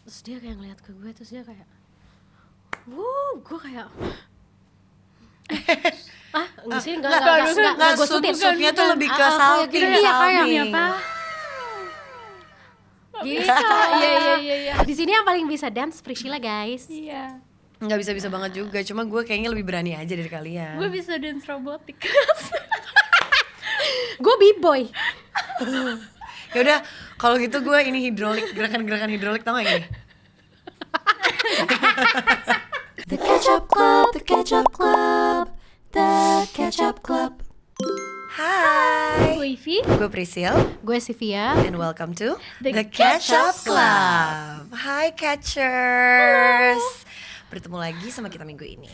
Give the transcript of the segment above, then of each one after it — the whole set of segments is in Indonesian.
Terus dia kayak ngeliat ke gue, terus dia kayak gue kayak enggak sih, enggak gue sutnya tuh lebih ke salting. Iya kayak apa? gitu. Iya. Di sini yang paling bisa dance Priscilla, guys. Iya. Nggak bisa banget juga, cuma gue kayaknya lebih berani aja dari kalian. Gue bisa dance robotik. Gue b-boy. Ya udah, kalau gitu gue ini hidrolik, gerakan-gerakan hidrolik, tau gak gini? The Ketchup Club, The Ketchup Club, The Ketchup Club. Hai, Gue Ivy. gue Priscil, Gue Sivia. and welcome to The Ketchup Ketchup Club. Hai Catchers. Bertemu lagi sama kita minggu ini.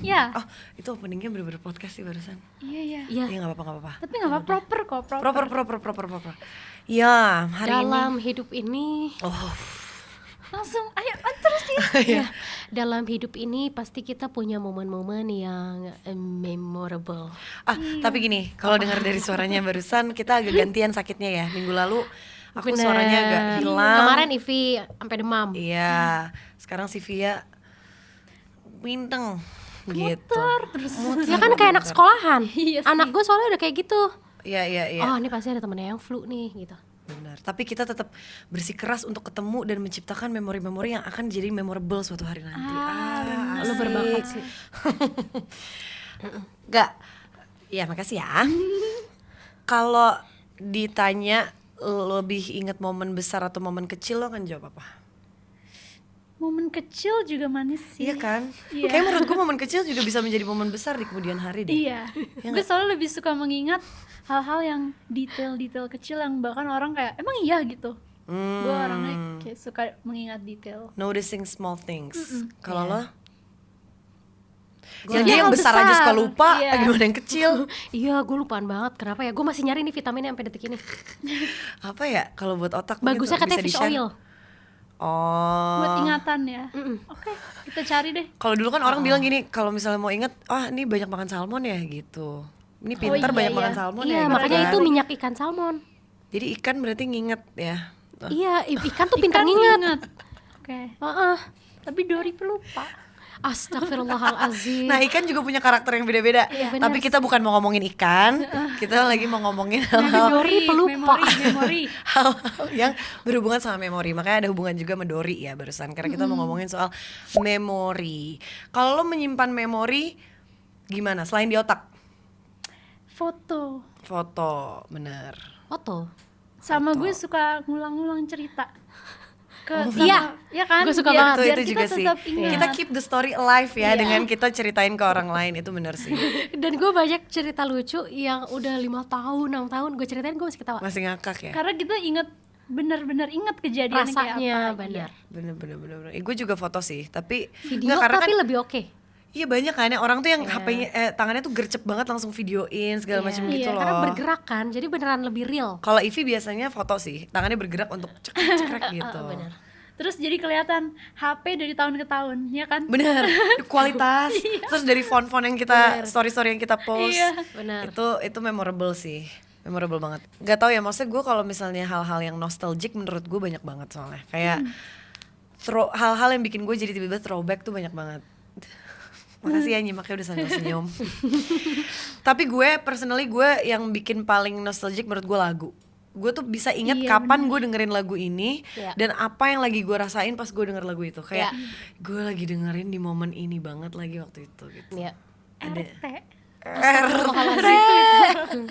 Ya. Oh, itu openingnya bener-bener podcast sih barusan. Iya. Iya. Iya, gak apa-apa. Tapi nggak apa proper kok. Proper. Ya, hari Dalam ini. hidup ini, Langsung ayo terus ya. ya, dalam hidup ini pasti kita punya momen-momen yang memorable. Tapi gini, kalau dengar dari suaranya barusan kita agak gantian sakitnya ya. Minggu lalu aku Bener. suaranya agak hilang. Kemarin Ivy sampai demam. Iya, sekarang si Via winteng gitu. Terus Ya kan kayak anak sekolahan. Iya sih. Anak gue soalnya udah kayak gitu. Iya. Oh, ini pasti ada temennya yang flu nih gitu. Benar. Tapi kita tetap bersikeras untuk ketemu dan menciptakan memori-memori yang akan jadi memorable suatu hari nanti. Lu berbakat sih. Gak. Ya, makasih ya. Kalau ditanya lebih inget momen besar atau momen kecil, lo akan jawab apa? momen kecil juga manis sih. Iya kan? Iya. Kayak menurut gue momen kecil juga bisa menjadi momen besar di kemudian hari deh. Iya. Gue selalu lebih suka mengingat hal-hal yang detail-detail kecil yang bahkan orang kayak emang iya gitu. Gue orangnya kayak suka mengingat detail. Noticing small things. Kalau lo? Gua Yang dia yang hal besar aja suka besar. lupa, Iya. gimana yang kecil? Iya, gue lupaan banget. Kenapa ya? Gue masih nyari nih vitaminnya sampai detik ini. Apa ya? Kalau buat otak mungkin Bagusnya bisa katanya fish di-share. oil. Oh. Buat ingatan ya. Oke, kita cari deh. Kalau dulu kan orang bilang gini, kalau misalnya mau inget, ini banyak makan salmon ya gitu. Ini pintar iya, banyak iya. makan salmon ya. Iya, gitu makanya kan. itu minyak ikan salmon. Jadi ikan berarti nginget ya. Iya, ikan tuh pintar Ikan nginget. ingat. Oke. Tapi Dori pelupa. Astagfirullahalazim. Nah, ikan juga punya karakter yang beda-beda. Iya, Tapi kita bukan mau ngomongin ikan, kita lagi mau ngomongin Dori pelupa. Memori. hal yang berhubungan sama memori. Makanya ada hubungan juga sama Dori ya barusan, karena kita mau ngomongin soal memori. Kalau lo menyimpan memori gimana selain di otak? Foto. Foto, bener. Foto. Sama Foto. gue suka ngulang-ngulang cerita. iya. Ya kan? Gue suka Biar- banget. biar Itu kita juga sih. tetap ingat. Kita keep the story alive ya Iya. dengan kita ceritain ke orang lain, itu bener sih. Dan gue banyak cerita lucu yang udah 5 tahun, 6 tahun gue ceritain gue masih ketawa. Masih ngakak ya. Karena kita ingat bener-bener ingat kejadiannya kayak Rasanya apa. benar. Bener. Gue juga foto sih, tapi Video nggak, karena tapi kan lebih oke. iya banyak kan ya orang tuh yang HP-nya tangannya tuh gercep banget langsung videoin segala macam gitu Iya, loh. Karena bergerak kan, jadi beneran lebih real. Kalau Ivy biasanya foto sih, tangannya bergerak untuk cekrek gitu. Bener. Terus jadi kelihatan HP dari tahun ke tahun, ya kan? Bener, kualitas. Terus dari font-font yang kita story-story yang kita post, Iya. Bener. itu memorable sih, memorable banget. Gak tau ya, maksudnya gue kalau misalnya hal-hal yang nostalgic menurut gue banyak banget soalnya. Kayak hal-hal yang bikin gue jadi tiba-tiba throwback tuh banyak banget. Makasih ya nyimaknya udah sambil senyum. Tapi gue personally gue yang bikin paling nostalgic menurut gue lagu. Gue tuh bisa inget Iya, kapan gue dengerin lagu ini Iya. dan apa yang lagi gue rasain pas gue denger lagu itu. Kayak Iya. gue lagi dengerin di momen ini banget lagi waktu itu gitu. Iya. RT. Astagfirullahaladzim.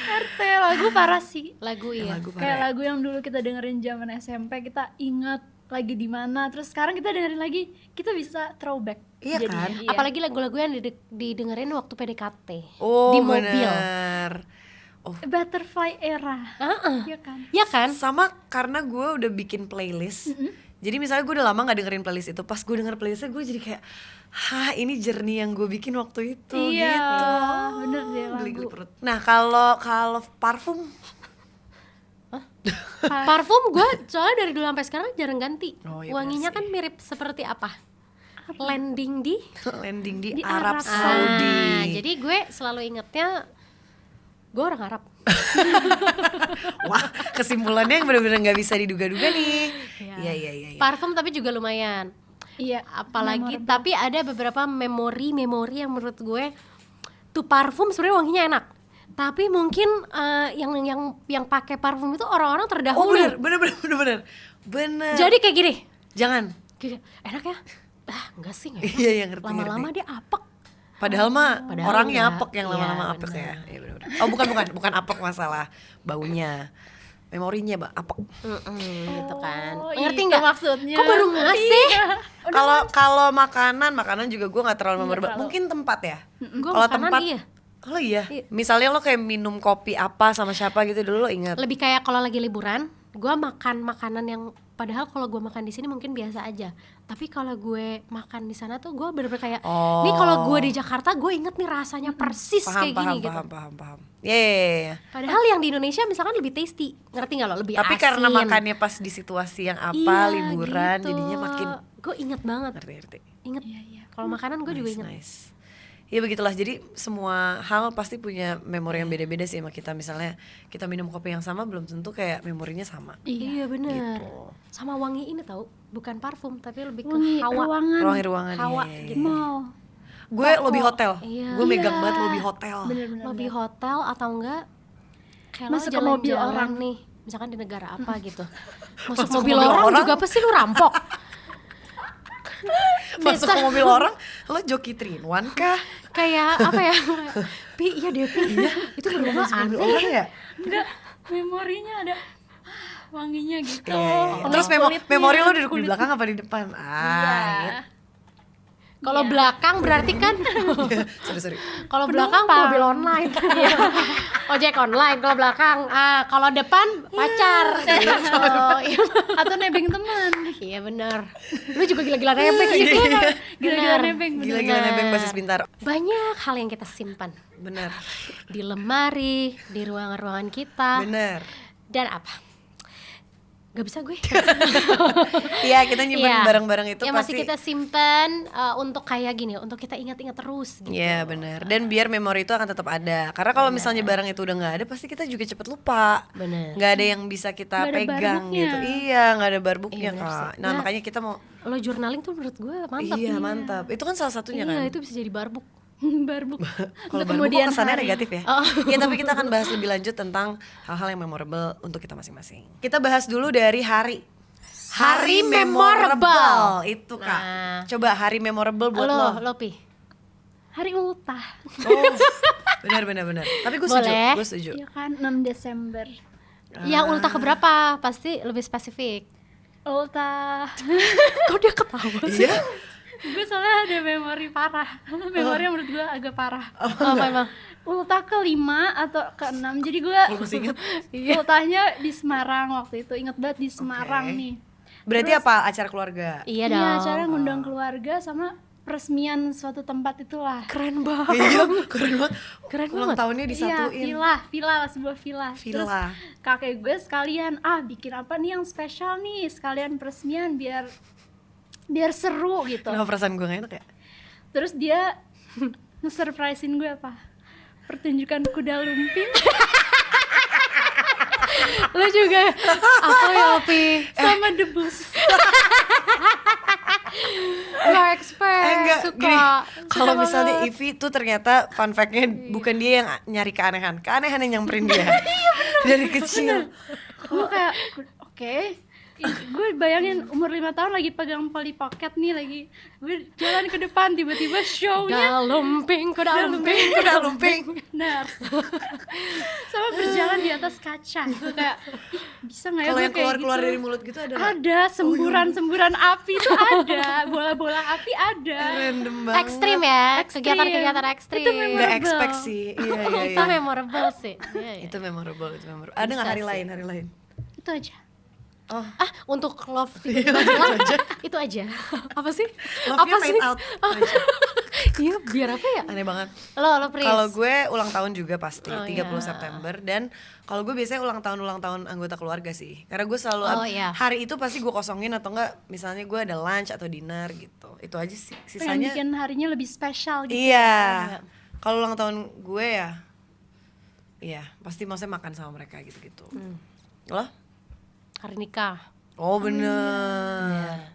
RT lagu parah sih. Lagu iya. Lagu Kayak parah. lagu yang dulu kita dengerin zaman SMP, kita ingat lagi di mana. Terus sekarang kita dengerin lagi, kita bisa throwback. Iya jadinya. kan? Iya. Apalagi lagu-lagu yang didengerin waktu PDKT. Oh di mobil. bener. Oh Butterfly era. Iya kan? Iya kan? sama karena gue udah bikin playlist. Jadi misalnya gue udah lama gak dengerin playlist itu, pas gue denger playlistnya gue jadi kayak, ini journey yang gue bikin waktu itu Iya, gitu. bener deh lagu. Geli-geli perut. Nah kalau parfum, Parfum gue soalnya dari dulu sampai sekarang jarang ganti. Oh, iya Wanginya bener kan mirip seperti apa? Landing di landing di Di Arab Arab Saudi. Jadi gue selalu ingetnya Gue orang Arab. Wah, kesimpulannya yang benar-benar nggak bisa diduga-duga nih. Iya. Iya. Parfum tapi juga lumayan. Iya, Apalagi memorable. tapi ada beberapa memori yang menurut gue tuh parfum sebenarnya wanginya enak. Tapi mungkin yang pakai parfum itu orang-orang Oh terdahulu. bener. Jadi kayak gini. Jangan. Gini, enak ya? Enggak sih, enggak. Iya, ngerti. Lama-lama dia apek. Padahal mah Padahal orangnya enggak. apek yang lama-lama Iya, apek bener. ya. Iya bener. Oh bukan apek masalah baunya. Memorinya apek. Gitu kan. Oh, Ngerti itu nggak? maksudnya. Kok baru ngasih? Iya. Kalau makanan juga gue nggak terlalu memorable. terlalu. Mungkin tempat ya. Gue Kalau makanan tempat, iya. oh iya. Iya. Misalnya lo kayak minum kopi apa sama siapa gitu dulu lo ingat. Lebih kayak kalau lagi liburan, gue makan makanan yang padahal kalau gue makan di sini mungkin biasa aja. Tapi kalau gue makan di sana tuh gue bener-bener kayak, Oh. nih kalau gue di Jakarta gue inget nih rasanya persis kayak gini gitu. Paham. Yeah. Padahal yang di Indonesia misalkan lebih tasty, ngerti nggak lo? Lebih Tapi asin. karena makannya pas di situasi yang apa, Iya, liburan, gitu. jadinya makin Gue inget banget. ngerti. Inget. Iya. Kalau makanan gue juga inget. Nice. Ya begitulah, jadi semua hal pasti punya memori yang beda-beda sih sama kita. Misalnya kita minum kopi yang sama belum tentu kayak memorinya sama. Iya bener. Gitu. Sama wangi ini tau, bukan parfum tapi lebih ke Wangi hawa. ruangan. Ruangan Hawa iya. gitu. Mall. Gue lobby hotel. Iya. Gue megang Iya. banget lobby hotel. Bener-bener. Lobby hotel atau enggak kayak lo Masuk ke mobil jalan-jalan orang. nih, misalkan di negara apa gitu. Masuk Masuk mobil mobil orang orang? juga pasti lu rampok. Masuk ke mobil orang, lo joki 3-in-1 kah? Kayak apa ya? Pi, iya deh Pi. Itu bener-bener Mobil aneh. orang ya? Enggak, memorinya ada wanginya gitu. Iya. Sama Terus kulitnya, memori lo duduk di kulit- belakang apa di depan? Iya. Kalau Iya. belakang berarti kan Sorry. kalau belakang Penumpang. mobil online. Ojek online kalau belakang. Kalau depan pacar. Gitu. Iya. Atau nebeng teman. Iya benar. Lu juga gila-gila nebeng sih. Gila-gila Benar. nebeng. Gila-gila Bener. nebeng basis pintar. Banyak hal yang kita simpan Bener. di lemari, di ruangan-ruangan kita. Bener. Dan apa? Gak bisa gue. Iya, kita nyimpen Iya. barang-barang itu yang pasti. masih kita simpan untuk kayak gini, untuk kita ingat-ingat terus gitu. Iya benar. Dan biar memori itu akan tetap ada. Karena kalau misalnya barang itu udah nggak ada, pasti kita juga cepet lupa. Bener. Nggak ada yang bisa kita Nggak ada pegang barbuknya. gitu. Iya, nggak ada barbuknya Iya, bener kak. sih. Nah Nah, makanya kita mau. Lo journaling tuh menurut gue mantap. Iya mantap. Itu kan salah satunya Iya, kan. itu bisa jadi barbuk. Barbuk. Kalau Untuk barbuk kemudian kok kesannya hari. negatif ya. Oh. Iya tapi kita akan bahas lebih lanjut tentang hal-hal yang memorable untuk kita masing-masing. Kita bahas dulu dari hari. Hari memorable. Itu kak. Nah. Coba hari memorable buat lo. Lo Pi. Hari ultah. Oh, benar. Tapi gue setuju. Boleh. Gue setuju. Iya kan 6 Desember. Yang ultah keberapa? Pasti lebih spesifik. Ultah. Kok dia ketawa sih? Iya. Gue soalnya ada memori parah. Memori yang menurut gue agak parah. Apa emang? Ultah ke-5 atau ke-6. Jadi gue Lo masih inget? ultahnya di Semarang waktu itu. Ingat banget di Semarang Oke. nih. Berarti apa acara keluarga? Iya Iya, dong. acara ngundang keluarga sama peresmian suatu tempat itulah. Keren banget. Iya, keren banget. Keren Ulang banget. tahunnya Iya, disatuin. villa, sebuah villa. Terus Villa. kakek gue sekalian, bikin apa nih yang spesial nih, sekalian peresmian biar seru gitu. Kenapa perasaan gue gak enak ya? Terus dia nge-surprisein gue apa? Pertunjukan kuda lumping Lo juga apa ya Pi? sama debus. Lo expert. Enggak, suka. gini. Kalau Suka misalnya banget. Ivy tuh ternyata fun fact-nya bukan dia yang nyari keanehan yang nyamperin dia. Dari kecil. Gue kayak oke. Gue bayangin umur 5 tahun lagi pegang Polly Pocket nih, lagi gue jalan ke depan tiba-tiba show-nya Kuda lumping. Kuda lumping. benar. Sama berjalan di atas kaca. Gue kayak "Ih, bisa nggak ya Kalau gue yang kayak keluar gitu?" dari mulut gitu ada nggak? Ada semburan api itu ada, bola-bola api ada. Random banget. Ekstrim ya, Ekstrim. kegiatan-kegiatan ekstrim. Itu memang Gak memorable. expect sih. Iya. Itu memorable sih. Iya, iya. Itu memorable. Ada nggak Bisa hari sih. lain? Itu aja. Oh, Untuk love Iya, itu aja. Apa sih? love-nya Apa fade sih? out. Iya, biar apa ya? Aneh banget. Lo Pris. Kalau gue ulang tahun juga pasti Oh, 30 iya. September, dan kalau gue biasanya ulang tahun anggota keluarga sih. Karena gue selalu Oh, iya. hari itu pasti gue kosongin, atau enggak misalnya gue ada lunch atau dinner gitu. Itu aja sih. Pengen Sisanya bikin harinya lebih spesial gitu. iya. Kalau ulang tahun gue ya Iya, pasti maksudnya makan sama mereka gitu-gitu. Lo? Hari nikah Oh bener.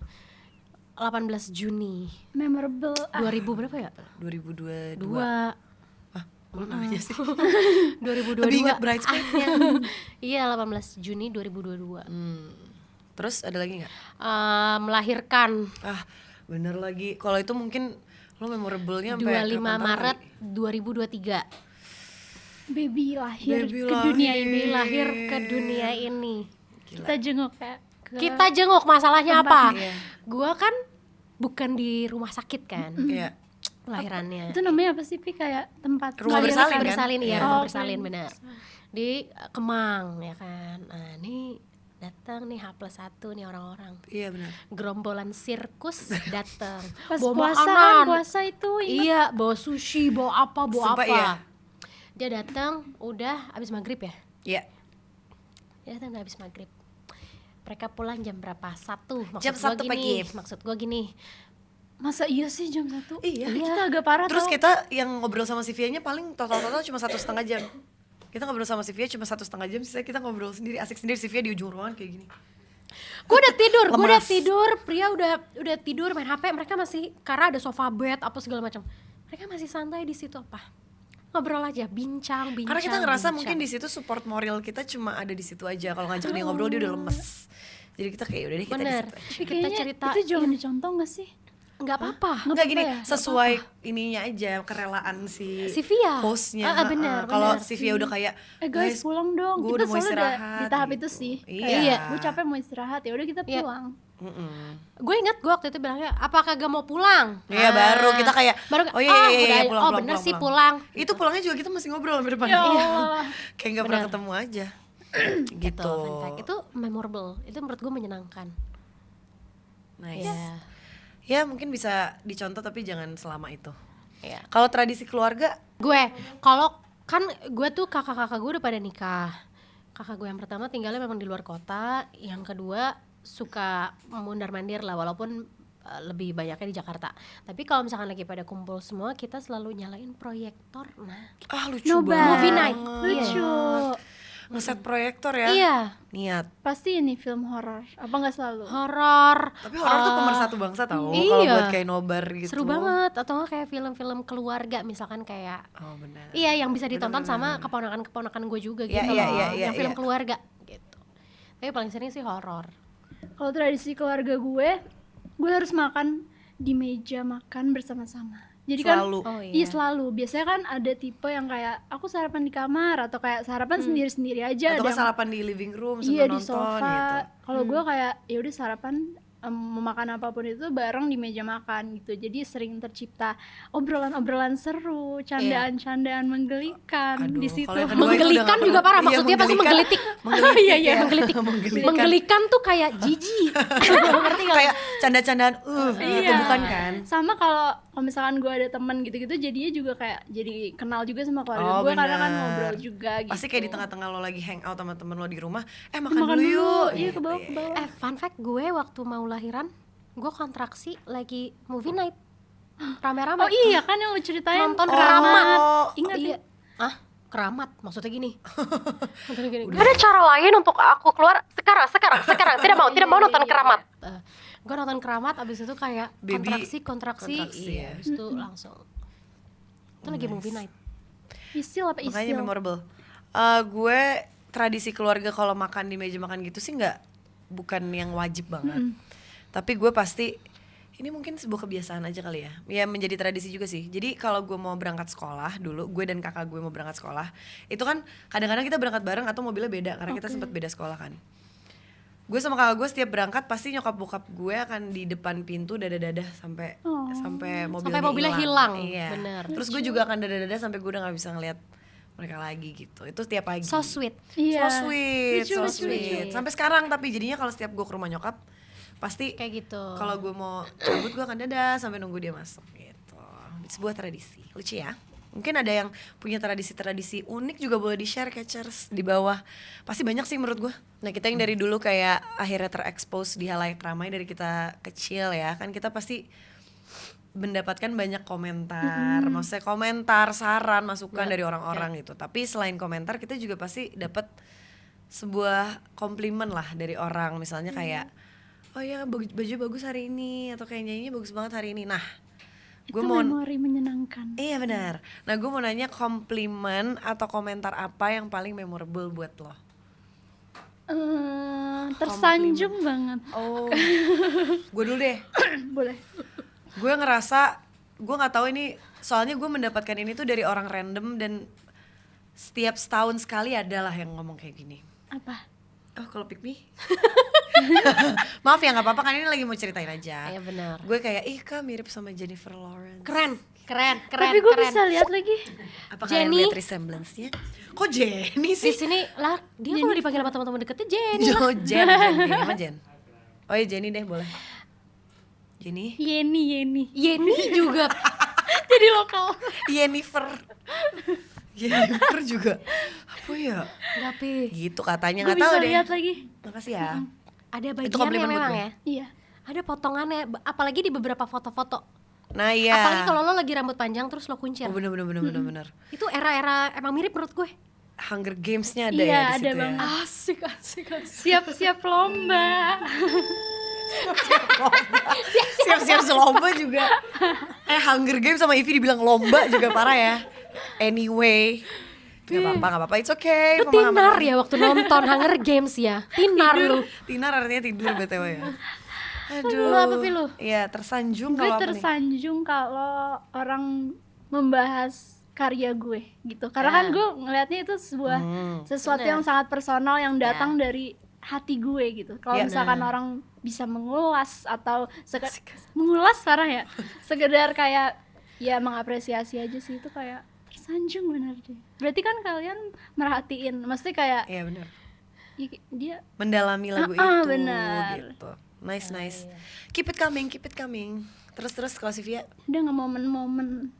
18 Juni Memorable. 2000 berapa ya? 2022. 2 Ah, lo nanya sih. 2022. Lebih ingat bridesmaid-nya. Iya, 18 Juni 2022. Terus ada lagi nggak? Melahirkan Ah, bener lagi. Kalau itu mungkin lo memorable-nya sampai 25 kapan Maret kali? 2023. Baby lahir Baby ke dunia ini. Baby lahir ke dunia ini. Kita jenguk kayak Kita jenguk, masalahnya apa? Iya. Gua kan bukan di rumah sakit kan Iya. lahirannya. itu namanya apa sih Pi, kayak tempat Rumah melahirkan? bersalin kan? Bersalin, iya, Iya. rumah Oh, bersalin oke. benar. Di Kemang ya kan. Nah, nih datang nih H+1 nih orang-orang. Iya benar. Gerombolan sirkus datang. Pas Bawa puasa makanan. kan, puasa itu ingat. Iya, bawa sushi, bawa apa, bawa Sumpah, apa. iya. Dia datang udah abis maghrib ya. Iya. Dia datang udah abis maghrib. Mereka pulang jam berapa? 1. Jam 1 pagi. Maksud gua gini. Masa iya sih jam 1? Iya. Kita agak parah Terus tau. kita yang ngobrol sama si Via-nya paling total cuma 1,5 jam. Kita ngobrol sama si Via cuma 1,5 jam, sisanya kita ngobrol sendiri, asik sendiri. Si Via di ujung ruangan kayak gini. Gue udah Lemas. tidur, Pria udah tidur main HP, mereka masih karena ada sofa bed apa segala macam. Mereka masih santai di situ apa? Ngobrol aja, bincang. Karena kita ngerasa mungkin di situ support moral kita cuma ada di situ aja. Kalau ngajak dia ngobrol dia udah lemes. Jadi kita kayak udah deh kita di bener. situ aja. Tapi Kita kayaknya cerita itu jangan dicontoh gak sih? nggak apa-apa. Enggak gini, apa-apa ya? sesuai ininya aja, kerelaan si Via. hostnya. Bener, Kalau bener. si Via udah kayak Guys pulang dong. gue Kita udah mau soalnya udah istirahat di tahap gitu. itu sih. Iya. Gue capek mau istirahat ya udah kita Iya. pulang. Gue ingat gue waktu itu bilangnya, apa kagak mau pulang? Iya, baru kita kayak baru, oh iya udah, pulang, oh pulang, bener pulang, sih pulang. pulang. Itu pulangnya juga kita masih ngobrol sampai depan. Ya Allah. Kayak nggak pernah Bener. ketemu aja. Gitu. Gitu. Fun fact. Itu memorable. Itu menurut gue menyenangkan. Nice. Iya. Ya mungkin bisa dicontoh tapi jangan selama itu. Iya. Kalau tradisi keluarga, Gue, kalau kan gue tuh kakak-kakak gue udah pada nikah. Kakak gue yang pertama tinggalnya memang di luar kota, yang kedua suka mundar-mandir lah walaupun lebih banyaknya di Jakarta. Tapi kalau misalkan lagi pada kumpul semua, kita selalu nyalain proyektor. Nah, lucu Nobar. banget. Movie night. Lucu. Ngeset proyektor ya. iya, Niat. Pasti ini film horor. Apa nggak selalu? horor. Tapi horor tuh pemersatu bangsa tau. iya. Kalau buat kayak nobar gitu. Seru banget. Atau nggak kayak film-film keluarga misalkan kayak Oh benar. iya yang bisa ditonton sama keponakan-keponakan gue juga gitu Iya, loh. iya, iya, yang iya, film iya. keluarga gitu. Tapi paling sering sih horor. Kalau tradisi keluarga gue harus makan di meja makan bersama-sama. Jadi Selalu. kan, Oh, iya. iya selalu. Biasanya kan ada tipe yang kayak aku sarapan di kamar atau kayak sarapan sendiri-sendiri aja. Atau kan ada yang- sarapan di living room iya sambil di nonton sofa. gitu. Kalau gue kayak ya udah sarapan mau makan apapun itu bareng di meja makan gitu. Jadi sering tercipta obrolan-obrolan seru, candaan-candaan menggelikan Aduh, di situ. kalau yang kedua itu udah Menggelikan nggak juga perlu. parah, Iya, maksudnya pasti menggelitik. Menggelitik Iya, iya, ya. menggelitik. Menggelikan. Menggelikan tuh kayak jijik. Ngerti gak? Kayak canda-candaan gitu Iya. bukan kan? Sama kalau misalkan gue ada teman gitu-gitu jadinya juga kayak jadi kenal juga sama keluarga Oh, gue karena kan benar. ngobrol juga gitu. Pasti kayak di tengah-tengah lo lagi hangout sama temen lo di rumah, makan dulu yuk. Iya Gitu, ke bawah iya. ke bawah. Fun fact, gue waktu mau lahiran, gue kontraksi lagi movie night. Rame-rame. Oh iya kan yang lu ceritain Nonton keramat. keramat. Ingat Iya. ya? Keramat, maksudnya gini. Maksudnya gini. Gak ada cara lain untuk aku keluar sekarang. Tidak mau nonton keramat. Gue nonton keramat, abis itu kayak Baby kontraksi, kontraksi, iya. ya. Abis itu langsung. Itu lagi movie night. Isil apa isil? Makanya memorable. Gue tradisi keluarga kalau makan di meja makan gitu sih bukan yang wajib banget. Tapi gue pasti ini mungkin sebuah kebiasaan aja kali ya. Ya menjadi tradisi juga sih. Jadi kalau gue mau berangkat sekolah dulu, gue dan kakak gue mau berangkat sekolah, itu kan kadang-kadang kita berangkat bareng atau mobilnya beda karena kita sempat beda sekolah kan. Gue sama kakak gue setiap berangkat pasti nyokap bokap gue akan di depan pintu dadah-dadah sampai mobilnya hilang. Iya. Bener. Terus gue juga akan dadah-dadah sampai gue udah nggak bisa ngeliat mereka lagi gitu. Itu setiap pagi. So sweet. Iya. So sweet, Lucu, so lucu, sweet. lucu. Sampai sekarang tapi jadinya kalau setiap gue ke rumah nyokap pasti Kayak gitu. kalau gue mau cabut gue akan dadah sampai nunggu dia masuk gitu. Sebuah tradisi. Lucu ya. Mungkin ada yang punya tradisi-tradisi unik juga boleh di-share catchers di bawah. Pasti banyak sih menurut gue. Nah, kita yang dari dulu kayak akhirnya terekspos di halayak ramai dari kita kecil ya. Kan kita pasti mendapatkan banyak komentar, maksudnya komentar, saran, masukan dari orang-orang gitu. Tapi selain komentar kita juga pasti dapat sebuah komplimen lah dari orang, misalnya kayak oh ya baju bagus hari ini, atau kayak nyanyinya bagus banget hari ini. Nah, Itu gue mau memori menyenangkan. iya benar. Nah, gue mau nanya komplimen atau komentar apa yang paling memorable buat lo? Tersanjung banget. Oh, gue dulu deh. Boleh. Gue ngerasa, gue nggak tahu ini, soalnya gue mendapatkan ini tuh dari orang random dan setiap setahun sekali adalah yang ngomong kayak gini. Apa? Oh, kalau pick me? Maaf ya, nggak apa-apa kan, ini lagi mau ceritain aja. Iya benar. Gue kayak ih Kak mirip sama Jennifer Lawrence. Keren. Tapi gue bisa lihat lagi. Apa kalian Jenny. lihat resemblance-nya? Kok Jenny Di sih? sini lah dia kalau dipanggil sama teman-teman deketnya Jenny lah. Jo, Jen sama Jen. Oh ya Jenny deh boleh. Jenny? Yeni. Jenny juga. Jadi lokal. Jennifer. Jennifer juga. Apa ya? Tapi Gitu katanya, Gue nggak tahu bisa deh. lihat lagi. Makasih ya. ada Itu bagiannya komplimen buat memang gue. ya. Iya. Ada potongannya, apalagi di beberapa foto-foto. Nah iya. Apalagi kalau lo lagi rambut panjang terus lo kuncir. Oh bener. Itu era-era emang mirip menurut gue. Hunger Games-nya ada Iya, ya di ada situ ya. banget. Asik. Siap-siap lomba. Siap-siap selomba juga. Hunger Games sama Ivy dibilang lomba juga parah ya. Anyway, nggak apa-apa, it's okay. Lu tinar ya waktu nonton Hunger Games ya. Tinar lu. Tinar artinya tidur BTW ya. Aduh. Lu apa, Pi, lu? Iya, tersanjung Gue kalau apa nih? tersanjung kalau orang membahas karya gue gitu. Karena kan gue ngelihatnya itu sebuah sesuatu Bener. yang sangat personal yang datang dari hati gue gitu. Kalau Ya. misalkan orang bisa mengulas atau mengulas parah ya. Sekedar kayak ya mengapresiasi aja sih, itu kayak tersanjung bener deh. Berarti kan kalian merhatiin, mesti kayak Iya benar. dia Mendalami lagu itu benar. gitu. Nice. Keep it coming. Terus kalau Sylvia? udah nggak momen-momen.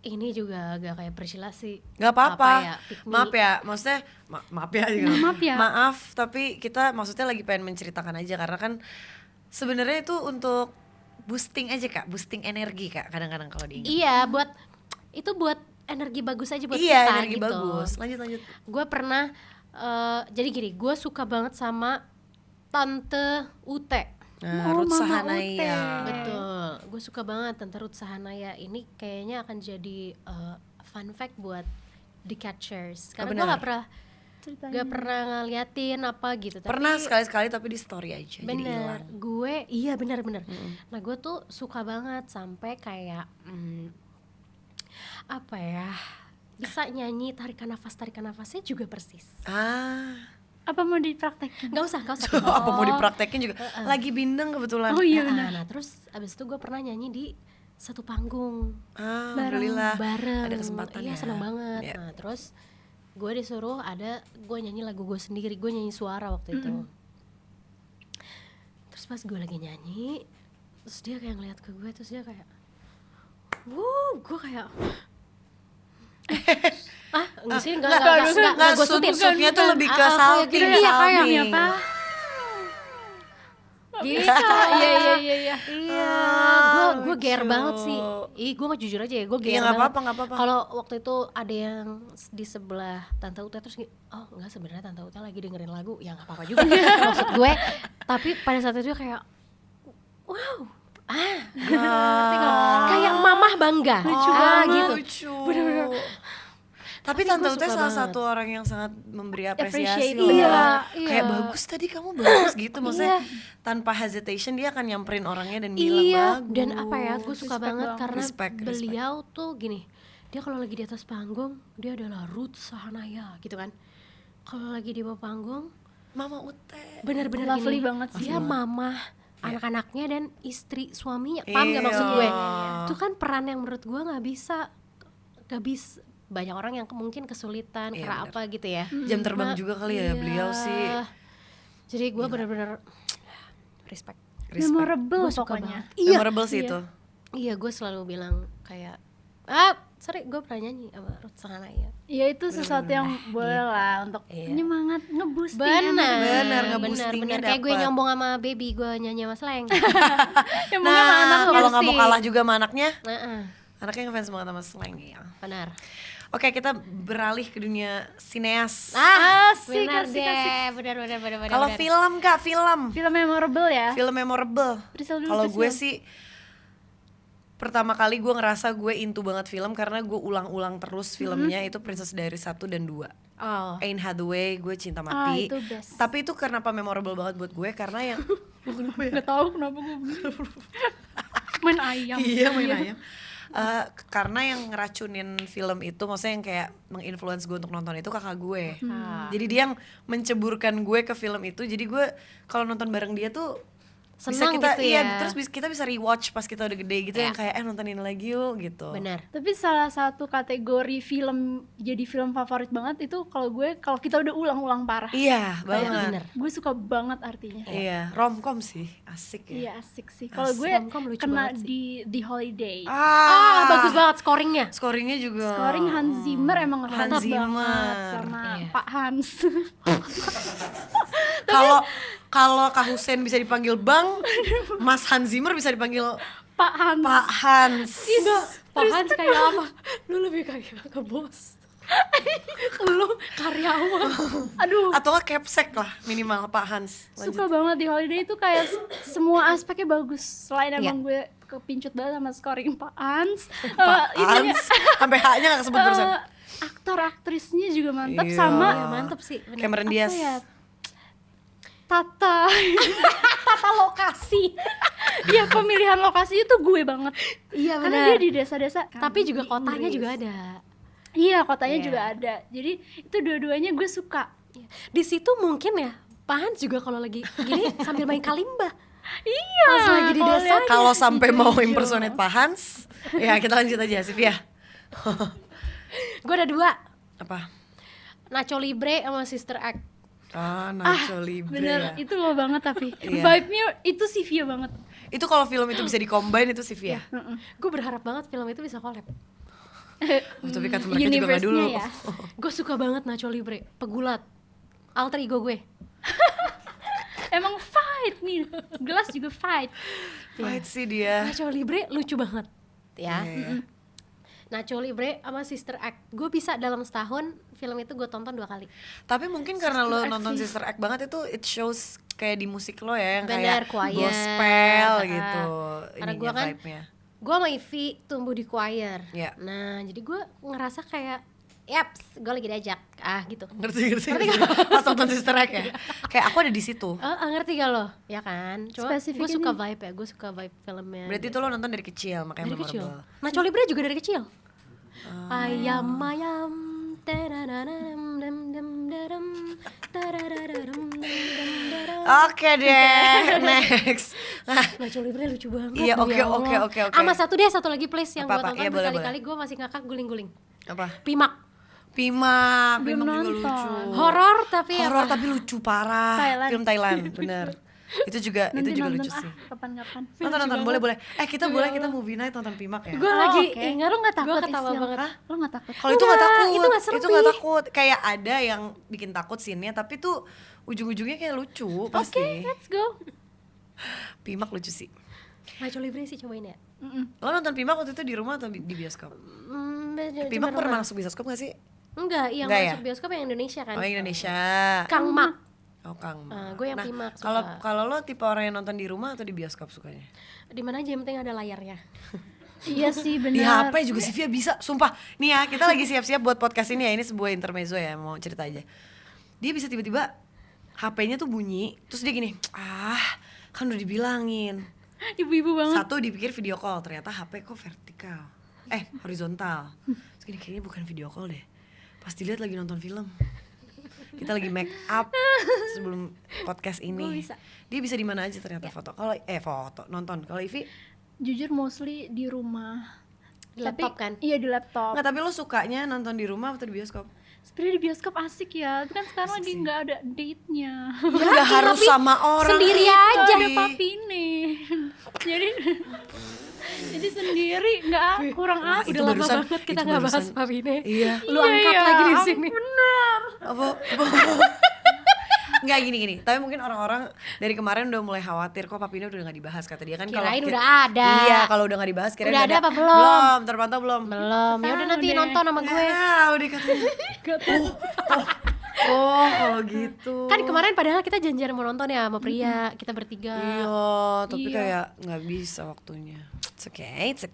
Ini juga agak kayak Priscilla sih. Gak apa-apa. ya, pick me. Maaf ya, maksudnya maaf ya juga. Maaf ya. Maaf, tapi kita maksudnya lagi pengen menceritakan aja karena kan sebenarnya itu untuk boosting aja Kak, boosting energi Kak kadang-kadang kalau diingat. Iya, buat energi bagus aja buat Iya, kita energi gitu. bagus. Lanjut. Gue pernah jadi gini, gue suka banget sama Tante Ute. Nah, Oh, Ruth Mama Sahanaya. Betul, gue suka banget Tante Ruth Sahanaya. Ini kayaknya akan jadi fun fact buat The Catchers. Karena gue benar. Ceritanya. gak pernah ngeliatin apa gitu. Tapi Pernah sekali-sekali tapi di story aja jadi bener, hilang. bener. Nah gue tuh suka banget sampai kayak apa ya, bisa nyanyi tarikan nafasnya juga persis. Apa mau dipraktekin? Gak usah. Apa mau dipraktekin juga. Lagi bindeng kebetulan. Oh iya Nah, benar. nah terus abis itu gue pernah nyanyi di satu panggung Alhamdulillah. bareng. Ada kesempatan Iya, ya. seneng banget. Iya. Nah terus gue disuruh gue nyanyi lagu gue sendiri, gue nyanyi suara waktu itu. Terus pas gue lagi nyanyi, terus dia kayak ngeliat ke gue, terus dia kayak gue kayak enggak sih, enggak gue sutin. Sutnya tuh lebih ke kayak salting, gitu, iya, kayak salting. apa? Gitu. Iya. Iya, gue ger lucu. banget sih. Gue mah jujur aja ya, gue ger Iya, nggak banget. apa-apa. Kalau waktu itu ada yang di sebelah Tante Uta terus oh enggak, sebenarnya Tante Uta lagi dengerin lagu, ya nggak apa-apa juga maksud gue. Tapi pada saat itu kayak wow, ngerti nggak? Kayak mamah bangga, gitu. Lucu. Bener-bener. Tapi Tapi Tante gue Ute suka salah banget. satu orang yang sangat memberi apresiasi Appreciate, loh. iya. Kayak bagus tadi kamu bagus gitu, maksudnya tanpa hesitation dia akan nyamperin orangnya dan bilang Iya, bagus. dan apa ya, gue suka Respect banget banget. karena Respect. beliau tuh gini, dia kalau lagi di atas panggung dia adalah Ruth Sahanaya gitu kan. Kalau lagi di bawah panggung Mama Ute. benar-benar Lovely gini, banget sih. dia mamah anak-anaknya dan istri suaminya, paham gak maksud gue? Itu kan peran yang menurut gue nggak bisa banyak orang yang mungkin kesulitan Iya, karena bener. apa gitu ya. Jam terbang Nah, juga kali ya iya. beliau sih. Jadi gue benar-benar respect. Memorable Gua suka pokoknya. banget. Iya, Memorable sih iya. itu. iya gue selalu bilang kayak sorry gue pernah nyanyi sama Ruth Sahanaya. Ya itu sesuatu yang boleh lah untuk penyemangat, nge-boosting energi. Bener, nge-boostingnya Kayak gue dapet. nyombong sama baby, gue nyanyi sama Slang. Ya mungkin sama Nah, anaknya kalau nggak mau sih. kalah juga sama anaknya, Heeh, anaknya ngefans banget sama Slang ya. benar. Oke, kita beralih ke dunia sineas. Asik, Benar asik, deh, asik. benar. Kalau film Kak, film Film memorable ya. memorable. Priscil dulu, Kalau gue Priscil. sih pertama kali gue ngerasa gue into banget film karena gue ulang-ulang terus filmnya itu Princess Diaries 1 dan 2. Oh, Anne Hathaway, gue cinta mati. itu best. Tapi itu kenapa memorable banget buat gue karena yang Gak tahu kenapa gue begitu. Main ayam. iya main ayam. Karena yang ngeracunin film itu, maksudnya yang kayak menginfluence gue untuk nonton itu kakak gue. Jadi dia yang menceburkan gue ke film itu. Jadi gue kalau nonton bareng dia tuh bisa Senang kita gitu ya. terus kita bisa rewatch pas kita udah gede gitu yang kayak nontonin lagi yuk gitu. benar. Tapi salah satu kategori film jadi film favorit banget itu kalau kita udah ulang-ulang parah. Iya banget. bener. Gue suka banget artinya. Iya, romcom sih, asik ya. Iya asik sih. Kalau gue Romcom lucu kena banget di Holiday. Bagus banget scoringnya. Scoringnya juga. Scoring Hans Zimmer emang Hans mantap Zimmer. banget sama Iya. Pak Hans. Kalau Kak Hussein bisa dipanggil Bang, Mas Hans Zimmer bisa dipanggil Pak Hans. Pak Hans. Pak Hans kayak apa? Lu lebih kayak ke bos. Lu karyawan. Aduh, Atau nggak capsek lah minimal Pak Hans. suka banget di Holiday itu kayak semua aspeknya bagus. Selain Iya. emang gue kepincut banget sama scoring Pak Hans. Pak Hans. Sampai H-nya nggak kesebut barusan. Aktor aktrisnya juga mantap Iya. sama Iya, mantep sih. bener. Cameron Diaz. ya? Tata lokasi. Iya, pemilihan lokasi itu gue banget. Iya Karena benar. dia di desa-desa. Tapi kan, juga di kotanya Inggris. juga ada. Iya, kotanya Iya. juga ada. Jadi itu dua-duanya gue suka. Di situ mungkin ya Pak Hans juga kalau lagi gini sambil main kalimba. Iya. Pas lagi di kalau desa. lihat- Kalau sampai mau Hijau. impersonate Pak Hans, ya kita lanjut aja Sif ya. Gue ada 2, Apa? Nacho Libre sama Sister Act. Nacho Libre. Bener, ya. itu lo banget tapi Iya. vibe-nya itu Sivia banget. Itu kalau film itu bisa di-combine itu Sif ya. Gue berharap banget film itu bisa collab. Tapi kata mereka juga nggak dulu. Universe-nya ya. Gue suka banget Nacho Libre, pegulat. Alter ego gue. Emang fight nih, gelas juga fight. Fight sih dia. Nacho Libre lucu banget. Ya. Iya. Nacho Libre sama Sister Act. Gue bisa dalam setahun film itu gue tonton 2 kali. Tapi mungkin karena lo Act nonton sih. Sister Act banget itu it shows kayak di musik lo ya yang Bener, kayak choir. gospel gitu. Karena ininya, gua kan vibe-nya. Gue sama Ivy tumbuh di choir. Iya. Nah, jadi gue ngerasa kayak yaps, gue lagi diajak. Gitu. Ngerti. Pas nonton Sister Act ya. Kayak aku ada di situ. Ngerti gak lo? Ya kan? Cuma gue Spesifiknya suka nih. vibe ya, gue suka vibe filmnya. Berarti itu lo nonton dari kecil makanya dari kecil. memorable. Nacho Libre juga dari kecil. Ayam ayam tadadadam, dam, dam, dadam, tadadadam, dam, dam, dadam. Oke deh, next. Nah, Nacho Libre lucu banget. Iya, demi oke, Allah. oke. Sama satu lagi please yang gue Apa-apa? tonton Iya, boleh, berkali-kali gue masih ngakak guling-guling. apa? Pimak. Pimak Belum juga nonton. lucu. Horor tapi Horor apa? tapi lucu parah. Thailand. Film Thailand, bener. Itu juga Nanti nonton lucu sih. kapan-kapan. Nonton boleh. Kita boleh kita movie night nonton Pimak ya. Gue Oh, lagi oke. ingat lu nggak takut Gua ketawa Isil. banget. Lo gak takut? Kalau itu nggak Enggak, takut, itu nggak serem, itu nggak Pi. takut. Kayak ada yang bikin takut scene-nya, tapi tuh ujung-ujungnya kayak lucu pasti. Oke, let's go. Pimak lucu sih. Nacho Libre sih cobain ya. Lo nonton Pimak waktu itu di rumah atau di bioskop? Pimak Cuma pernah rumah. masuk bioskop nggak sih? Enggak, yang Enggak ya? masuk bioskop yang Indonesia kan. Oh yang Indonesia. Kang Mak. Oh Kang. Gue yang Nah, Pimak suka. kalau lo tipe orang yang nonton di rumah atau di bioskop sukanya? Di mana aja yang penting ada layarnya. Iya sih, Di benar. HP juga Sivia bisa, sumpah. Nih ya, kita lagi siap-siap buat podcast ini ya. Ini sebuah intermezzo ya, mau cerita aja. Dia bisa tiba-tiba HP-nya tuh bunyi, terus dia gini, kan udah dibilangin. Ibu-ibu banget. Satu dipikir video call, ternyata HP kok vertikal. Horizontal. Terus gini, kayaknya bukan video call deh. Pas dilihat lagi nonton film. Kita lagi make up sebelum podcast ini. Gua bisa. Dia bisa di mana aja ternyata foto. Kalau foto, nonton. Kalau Ivi Jujur mostly di rumah. Di laptop kan? Iya, di laptop. nggak, tapi lo sukanya nonton di rumah atau di bioskop? sebenarnya di bioskop asik ya, tapi kan sekarang lagi nggak ada date-nya. Nggak harus sama orang sendiri itu, aja. Ada Bi. papi nih. jadi sendiri nggak kurang asik. Udah lama barusan- banget kita itu nggak bahas barusan- Papine. Iya. Lu angkat Iya, lagi di sini. bener. Apa? Nggak gini, tapi mungkin orang-orang dari kemarin udah mulai khawatir kok Papine udah nggak dibahas, kata dia kan. Kalau Kirain ki- udah ada. Iya, kalau udah nggak dibahas kirain Udah ada apa belum? Belum, terpantau belum. Belum. Ya udah nanti deh. nonton sama gue. Ya, udah katanya. Oh, kalau gitu. Kan kemarin padahal kita janjian mau nonton ya sama pria, kita bertiga. Iya, tapi Iya. kayak nggak bisa waktunya. It's okay. It's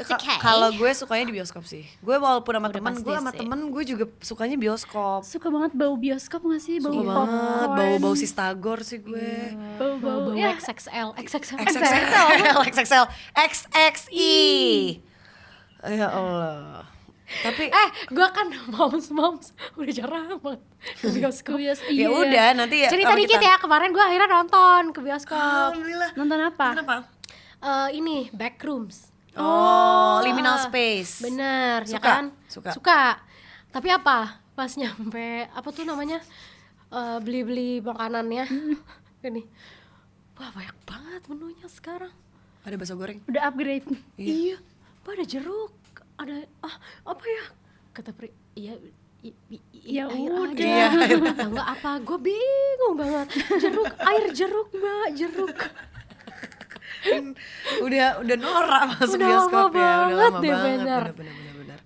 Ka- okay. Kalau gue sukanya di bioskop sih. Gue walaupun sama Udah teman, pasti gue sama sih. temen gue juga sukanya bioskop. Suka banget bau bioskop nggak sih? Bau Suka banget, popcorn, bau Iya. sistagor sih gue. bau-bau Bau ya. XXL. XXL, XXI. Ya Allah. Tapi Gue kan moms udah jarang banget ke bioskop. ya udah nanti ya. Cerita kalau dikit kita- ya, kemarin gue akhirnya nonton ke bioskop. Alhamdulillah. Nonton apa? Kenapa? Ini Backrooms. Oh, Liminal Space. Bener, ya Suka? kan? Suka. Tapi apa? Pas nyampe, apa tuh namanya? Beli-beli makanannya. Ini. Wah, banyak banget menunya sekarang. Ada bakso goreng. Udah upgrade. Iya. Wah, ada jeruk. Ada apa ya? Kata iya Ya air udah. aja. Atau enggak apa? Gue bingung banget. Air jeruk, Mbak, jeruk. udah norak masuk Udah bioskop lama ya. Udah banget lama deh, banget. bener.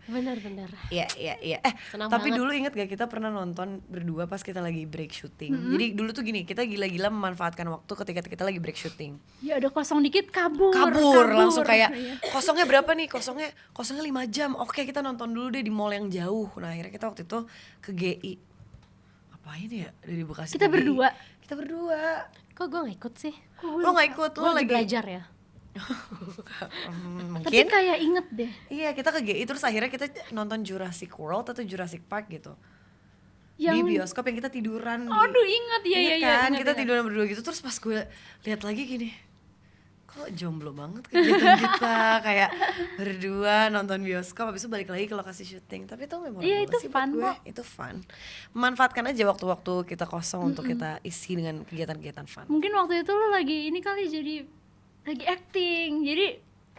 Bener. Bener. Iya. Senang Tapi banget. dulu inget gak kita pernah nonton berdua pas kita lagi break syuting. Jadi dulu tuh gini, kita gila-gila memanfaatkan waktu ketika kita lagi break syuting. Ya udah kosong dikit kabur. Langsung kayak Iya. kosongnya berapa nih? Kosongnya 5 jam. Oke, kita nonton dulu deh di mall yang jauh. Nah, akhirnya kita waktu itu ke GI. Apain ya dari Bekasi? Kita ke GI? berdua. Kita berdua. Kok gue gak ikut sih? Lo gak ikut? Gue Lo lagi lagi belajar ya. Tapi mungkin. kayak inget deh. Iya, kita ke GI terus akhirnya kita nonton Jurassic World atau Jurassic Park gitu. Di Yang bioskop yang kita tiduran di. aduh inget ya Ingat ya kan, inget, kita inget. tiduran berdua gitu. Terus pas gue lihat lagi gini, kok jomblo banget kegiatan kita. Kayak berdua nonton bioskop, habis itu balik lagi ke lokasi syuting. Tapi itu memang Iya, itu sih buat fun gue. kok. Itu fun. Memanfaatkan aja waktu-waktu kita kosong untuk kita isi dengan kegiatan-kegiatan fun. Mungkin waktu itu lo lagi ini kali jadi lagi acting. Jadi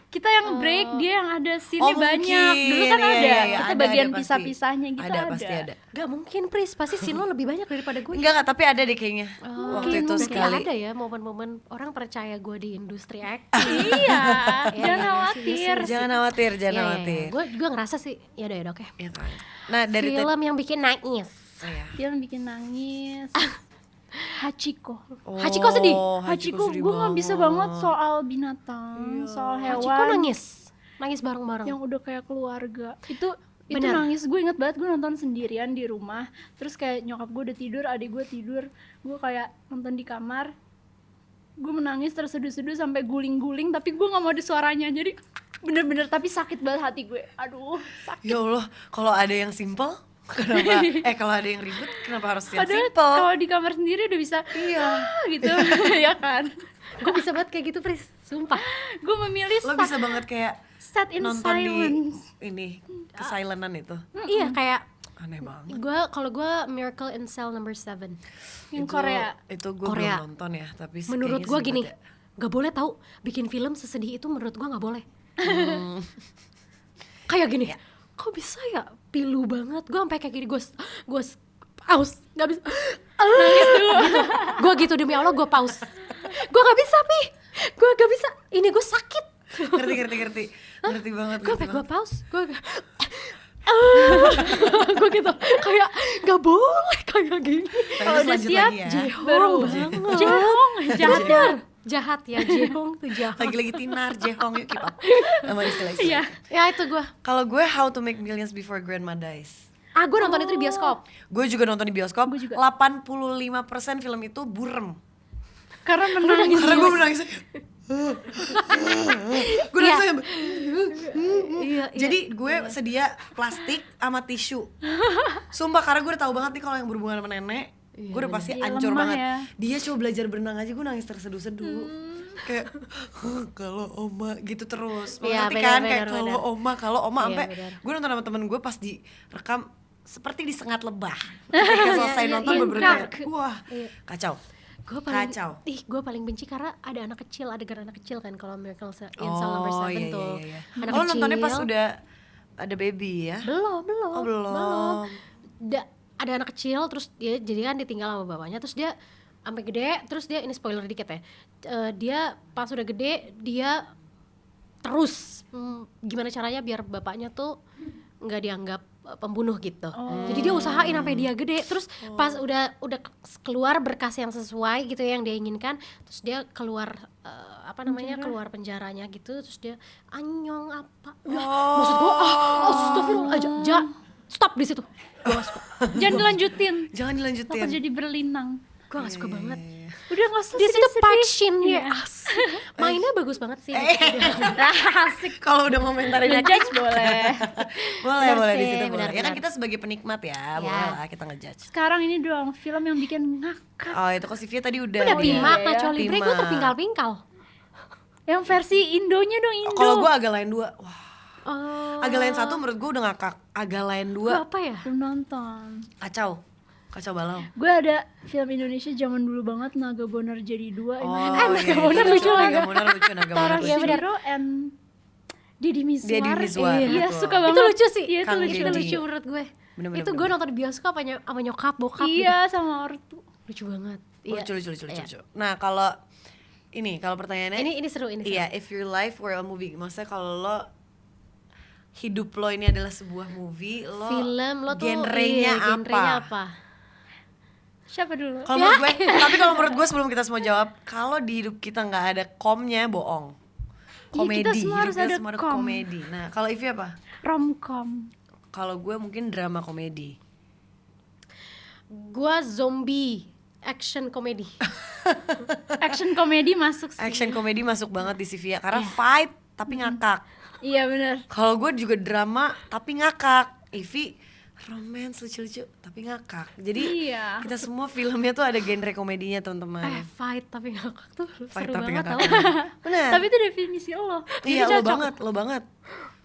kita yang break, dia yang ada scene-nya banyak. Dulu kan Iya, ada. iya, Kita ada bagian pasti. pisah-pisahnya gitu ada. Pasti ada. Gak mungkin, Pris. Pasti scene lo lebih banyak daripada gue. Enggak, tapi ada deh kayaknya. Waktu itu Berarti sekali. ada ya momen-momen orang percaya gue di industri acting. Iya, Iya, jangan iya, khawatir. Jangan khawatir, jangan khawatir. Gue ngerasa sih, ya udah oke. Iya kan. Nah, dari Film yang bikin nangis. Iya. Dia yang bikin nangis. Hachiko. Hachiko sedih? Hachiko sedih gue nggak bisa banget soal binatang, Iya. soal hewan. Hachiko nangis bareng-bareng. Yang udah kayak keluarga. Itu Benar. nangis, gue inget banget gue nonton sendirian di rumah. Terus kayak nyokap gue udah tidur, adik gue tidur. Gue kayak nonton di kamar. Gue menangis terseduh-seduh sampai guling-guling, tapi gue nggak mau ada suaranya. Jadi bener-bener tapi sakit banget hati gue. Aduh, sakit. Ya Allah, kalau ada yang simple, kenapa? Kalau ada yang ribet, kenapa harus yang Padahal simple? kalau di kamar sendiri udah bisa gitu, ya kan? Gue bisa banget kayak gitu, Pris. Sumpah. Gue memilih Lo bisa banget kayak set in nonton silence. di ini kesilenan itu. Iya, kayak Aneh banget. kalau gue Miracle in Cell Number 7. Yang Korea. Itu gue Korea. belum nonton ya, tapi Menurut kayaknya gue sempat gini, ya. gak boleh tahu bikin film sesedih itu, menurut gue gak boleh. Kayak gini, kok bisa ya pilu banget. Gue sampai kayak gini, gue pause, gak bisa. Nangis dulu. Gue gitu demi Allah, gue pause. Gue gak bisa, Pi. Gue gak bisa. Ini gue sakit. Ngerti banget. Gue sampai gue pause. Gue gitu kayak gak boleh kayak gini. Kalau udah siap, Jehong banget. Jehong, jahat. Jahat ya, Jehong tuh jahat. Lagi-lagi Tinar, Jehong, yuk keep up sama istilah-istilah. Iya. Ya itu gue. Kalau gue How to Make Millions Before Grandma Dies. Gue nonton itu di bioskop. Gue juga nonton di bioskop. Gue juga. 85% film itu burem. Karena menangis. Karena gue menangis. Gue nangis aja. Iya. Jadi gue sedia plastik sama tisu. Sumpah, karena gue udah tahu banget nih kalau yang berhubungan sama nenek, gue udah pasti Iya, hancur lemah banget. ya. Dia coba belajar berenang aja gue nangis terseduh-seduh. Kayak kalau oma gitu terus. Iya, Ngerti benar, kan? benar, Kayak benar. kalau oma Iya, sampai benar. gue nonton sama temen gue pas direkam seperti disengat lebah. Ketika selesai nonton iya, bener-bener iya. kayak, wah kacau. Gue paling Kacau. gue paling benci karena ada anak kecil, adegan anak kecil kan kalau Miracle in Cell Oh Number 7 iya, tuh. iya, iya. Anak Oh nontonnya pas kecil. udah ada baby ya? Belum. Oh belum. Ada anak kecil terus dia jadi kan ditinggal sama bapaknya, terus dia sampai gede, terus dia ini spoiler dikit ya. Dia pas udah gede dia terus gimana caranya biar bapaknya tuh nggak dianggap pembunuh gitu. Jadi dia usahain sampai dia gede, terus pas udah keluar berkas yang sesuai gitu yang dia inginkan, terus dia keluar keluar penjaranya gitu, terus dia anyong apa. Maksud gua astagfirullah, stop di situ. Gua gak suka. Jangan dilanjutin. Jangan dilanjutin. Takut jadi berlinang. Gua gak suka banget. Udah nggak usah Di situ sedih-sedih. Park Shin ya. Iya. Mainnya bagus banget sih. Asik. Kalau udah ngomentarin Ngejudge boleh. boleh Benar di sih, situ boleh. benar, Ya kan benar. kita sebagai penikmat ya, boleh lah kita ngejudge. Sekarang ini doang film yang bikin ngakak. Oh itu kok Sivia tadi udah. Udah nih. Pimak, iya, Nacho Libre gue Pimak. terpingkal-pingkal. Yang versi Indonya dong, Indo. Kalau gue agak lain 2, wah. Oh, Agak lain 1 menurut gue udah ngakak. Agak lain 2, gua apa ya? belum nonton. kacau balau. Gue ada film Indonesia zaman dulu banget, Naga Bonar jadi 2. Naga Bonar lucu lagi. Naga Bonar lucu, Naga Bonar Taras Iya, lucu. benar. Shiro and Deddy Mizwar. Deddy Mizwar, Iya, betul. suka banget. Itu lucu sih. Iya, itu Kang lucu. Deddy. Lucu menurut gue. Bener-bener, Itu gue nonton di bioskop sama nyokap, bokap Iya, sama ortu. gitu. Lucu banget. Lucu. Nah kalau pertanyaannya Ini seru ini. iya, if your life were a movie, maksudnya kalau lo hidup lo ini adalah sebuah movie, lo Film lo tuh genrenya apa? Siapa dulu? Kalau menurut gue, tapi kalau menurut gue sebelum kita semua jawab, kalau di hidup kita nggak ada komnya bohong. Komedi, kita semua harus hidup kita ada semua ada kom. komedi. Nah kalau Ivy apa? Romcom. Kalau gue mungkin drama komedi. Gue zombie action komedi. Action komedi masuk sih. Action komedi masuk banget di Sivia karena fight tapi ngakak. Iya benar. Kalau gue juga drama tapi ngakak. Ivy romance lucu-lucu tapi ngakak. Jadi Iya. kita semua filmnya tuh ada genre komedinya teman-teman. Fight tapi ngakak tuh Fight seru tapi banget ngakak. tau. Bener. Tapi itu definisi lo. Iya Jadi lo cocok. banget.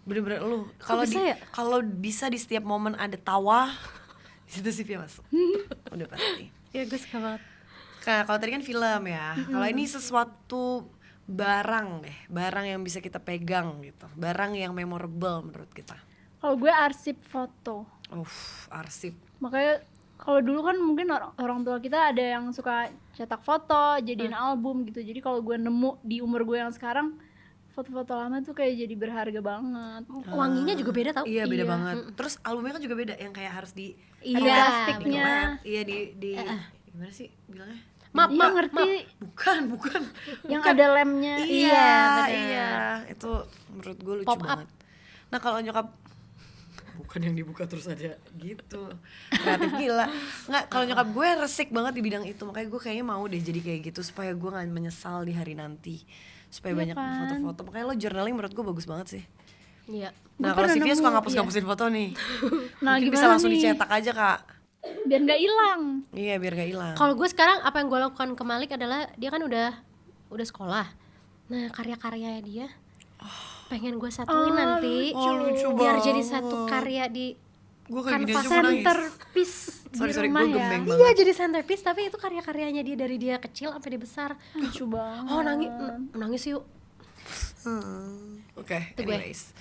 Bener-bener lo. Kalau bisa ya? kalau bisa di setiap momen ada tawa, di situ Sivia masuk. Udah pasti. Ya gue suka banget. Kalau tadi kan film ya. Kalau ini sesuatu barang deh, barang yang bisa kita pegang gitu. Barang yang memorable menurut kita. Kalau gue arsip foto. Arsip. Makanya kalau dulu kan mungkin orang tua kita ada yang suka cetak foto, jadiin album gitu. Jadi kalau gue nemu di umur gue yang sekarang, foto-foto lama tuh kayak jadi berharga banget. Wanginya juga beda tau. Iya beda Iya. banget. Terus albumnya kan juga beda, yang kayak harus di Ada Iya, plastiknya. Iya di gimana sih bilangnya? Map, Iya, map, ngerti. Bukan. Yang ada lemnya. Iya, benar. iya. Itu menurut gue lucu Pop up. banget. Nah kalau nyokap bukan yang dibuka terus ada gitu, kreatif gila. Nggak, kalau nyokap gue resik banget di bidang itu, makanya gue kayaknya mau deh jadi kayak gitu supaya gue nggak menyesal di hari nanti, supaya Iya banyak kan? foto-foto. Makanya lo journaling menurut gue bagus banget sih. Iya. Nah Gue kalau pernah Sivia suka nemu, ngapus-ngapusin foto nih, Nah, mungkin gimana bisa langsung nih? dicetak aja kak. Biar nggak hilang. Iya biar gak hilang. Kalau gue sekarang apa yang gue lakukan ke Malik adalah dia kan udah sekolah. Nah karya-karyanya dia pengen gue satuin nanti lucu biar banget. jadi satu karya di Gue kayak gini kanvas aja mau nangis. Centerpiece di Sorry, rumah gue ya. gembeng Iya banget. jadi centerpiece tapi itu karya-karyanya dia dari dia kecil sampai dia besar. Lucu banget. Oh nangis yuk. Oke, Itu gue. anyways.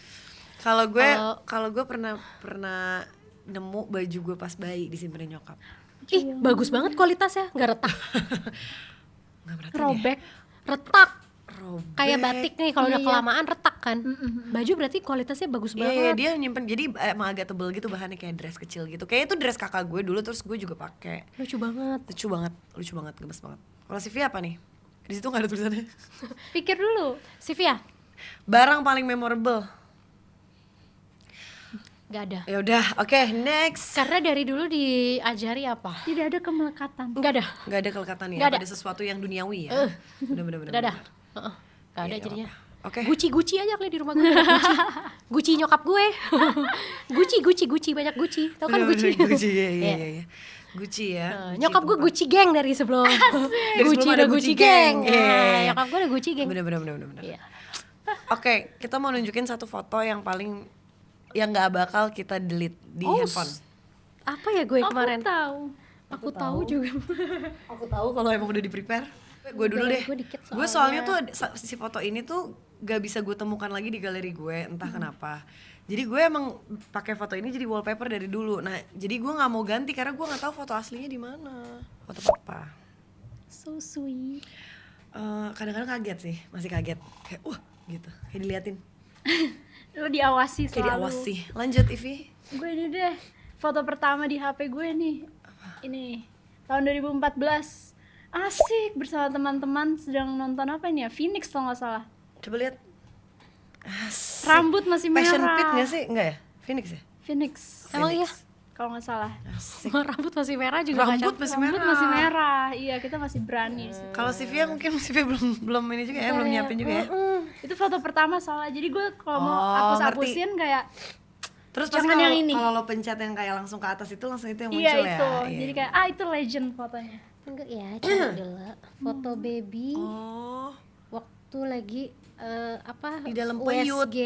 Kalau gue pernah nemu baju gue pas bayi disimpenin nyokap. Ih bagus banget kualitasnya, nggak retak. Nggak merhatiin Robek. Retak. Robek. Kayak batik nih kalau udah Iya. kelamaan retak kan. Baju berarti kualitasnya bagus Iya, iya, banget. dia nyimpen jadi emang agak tebel gitu bahannya kayak dress kecil gitu. Kayak itu dress kakak gue dulu terus gue juga pakai. Lucu banget. Lucu banget, gemes banget. Kalau Sivia apa nih? Di situ nggak ada tulisannya. Pikir dulu. Sivia Barang paling memorable. nggak ada. Ya udah, oke, next. Karena dari dulu diajari apa? Tidak ada kemelekatan. Nggak ada. Nggak ada kelekatan ya, Nggak ada. pada sesuatu yang duniawi ya. Bener-bener. Nggak ada. Nggak ada Iya, jadinya. Oke. Gucci aja kali di rumah gue. Gucci nyokap gue. Gucci banyak Gucci. Tahu kan Gucci? Gucci, iya. Iya. Gucci ya. Gucci Nyokap gue tempat. Gucci geng dari sebelum. Dari Gucci sebelum udah ada Gucci Gucci geng. geng. Iya. Nyokap gue udah Gucci geng. Bener. Iya. Oke, kita mau nunjukin satu foto yang paling yang nggak bakal kita delete di handphone. Apa ya gue kemarin? Aku tahu. Aku tahu juga. Aku tahu kalau emang udah di prepare. Gue dulu deh. Gue dikit Gue soalnya tuh si foto ini tuh gak bisa gue temukan lagi di galeri gue, entah kenapa. Jadi gue emang pakai foto ini jadi wallpaper dari dulu. Nah, jadi gue nggak mau ganti karena gue nggak tahu foto aslinya di mana. Foto papa. So sweet. Kadang-kadang kaget sih, masih kaget. Kayak gitu, kayak diliatin, Lu diawasi kayak selalu. diawasi. Lanjut Ivi. Gue ini deh, foto pertama di HP gue nih. Ini tahun 2014. Asik bersama teman-teman sedang nonton apa ini ya? Phoenix kalau nggak salah. Coba lihat. Asik. Rambut masih merah. Passion Pit nggak sih? Enggak ya? Phoenix ya? Phoenix. Emang iya? Kalau nggak salah. Asik. Rambut masih merah juga Rambut kacau. masih Rambut merah. masih merah. Iya, kita masih berani. di situ. Kalau Sivia mungkin Sivia belum ini juga ya, belum nyiapin juga ya. Itu foto pertama soalnya. Jadi gue kalau mau Oh, hapus-hapusin kayak Terus pasti Jangan yang ini. kalau lo pencet yang kayak langsung ke atas itu langsung itu yang iya muncul ya. itu. Iya. Jadi kayak itu legend fotonya. Enggak ya, coba dulu. Foto baby Oh. waktu lagi apa? Di dalam peyut. USG.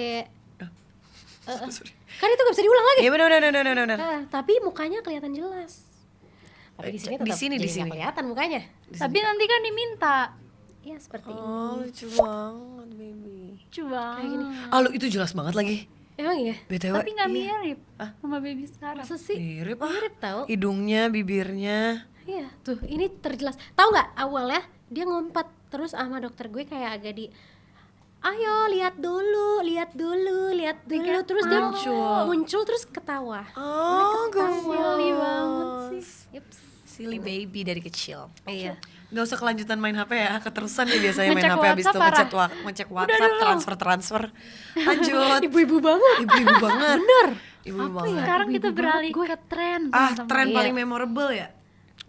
Kan itu gak bisa diulang lagi. Iya benar. Tapi mukanya kelihatan jelas. Tapi di sini tetap Di sini, jadi di nggak sini. kelihatan mukanya. Tapi nanti kan diminta. Iya seperti ini. Oh, lucu banget baby. Coba. Kayak gini. Ah, lu itu jelas banget lagi. Emang iya? BTW. Tapi nggak iya. mirip sama baby sekarang. Masa sih? Mirip Mirip tau. Hidungnya, bibirnya. Iya, tuh ini terjelas. Tahu nggak awalnya dia ngumpat terus sama dokter gue kayak agak di ayo lihat dulu terus dia muncul terus ketawa. Oh, Silly banget sih. Yups. Silly baby dari kecil. Iya. Gak usah kelanjutan main HP ya, keterusan dia biasanya main Ngecek HP habis itu WhatsApp ngecek WhatsApp, transfer. Lanjut. Ibu-ibu banget. Ibu-ibu banget. Bener. Ibu-ibu Apa banget. ya? Sekarang kita Ibu-ibu beralih banget ke tren. Ah, teman-teman. tren Iya. paling memorable ya?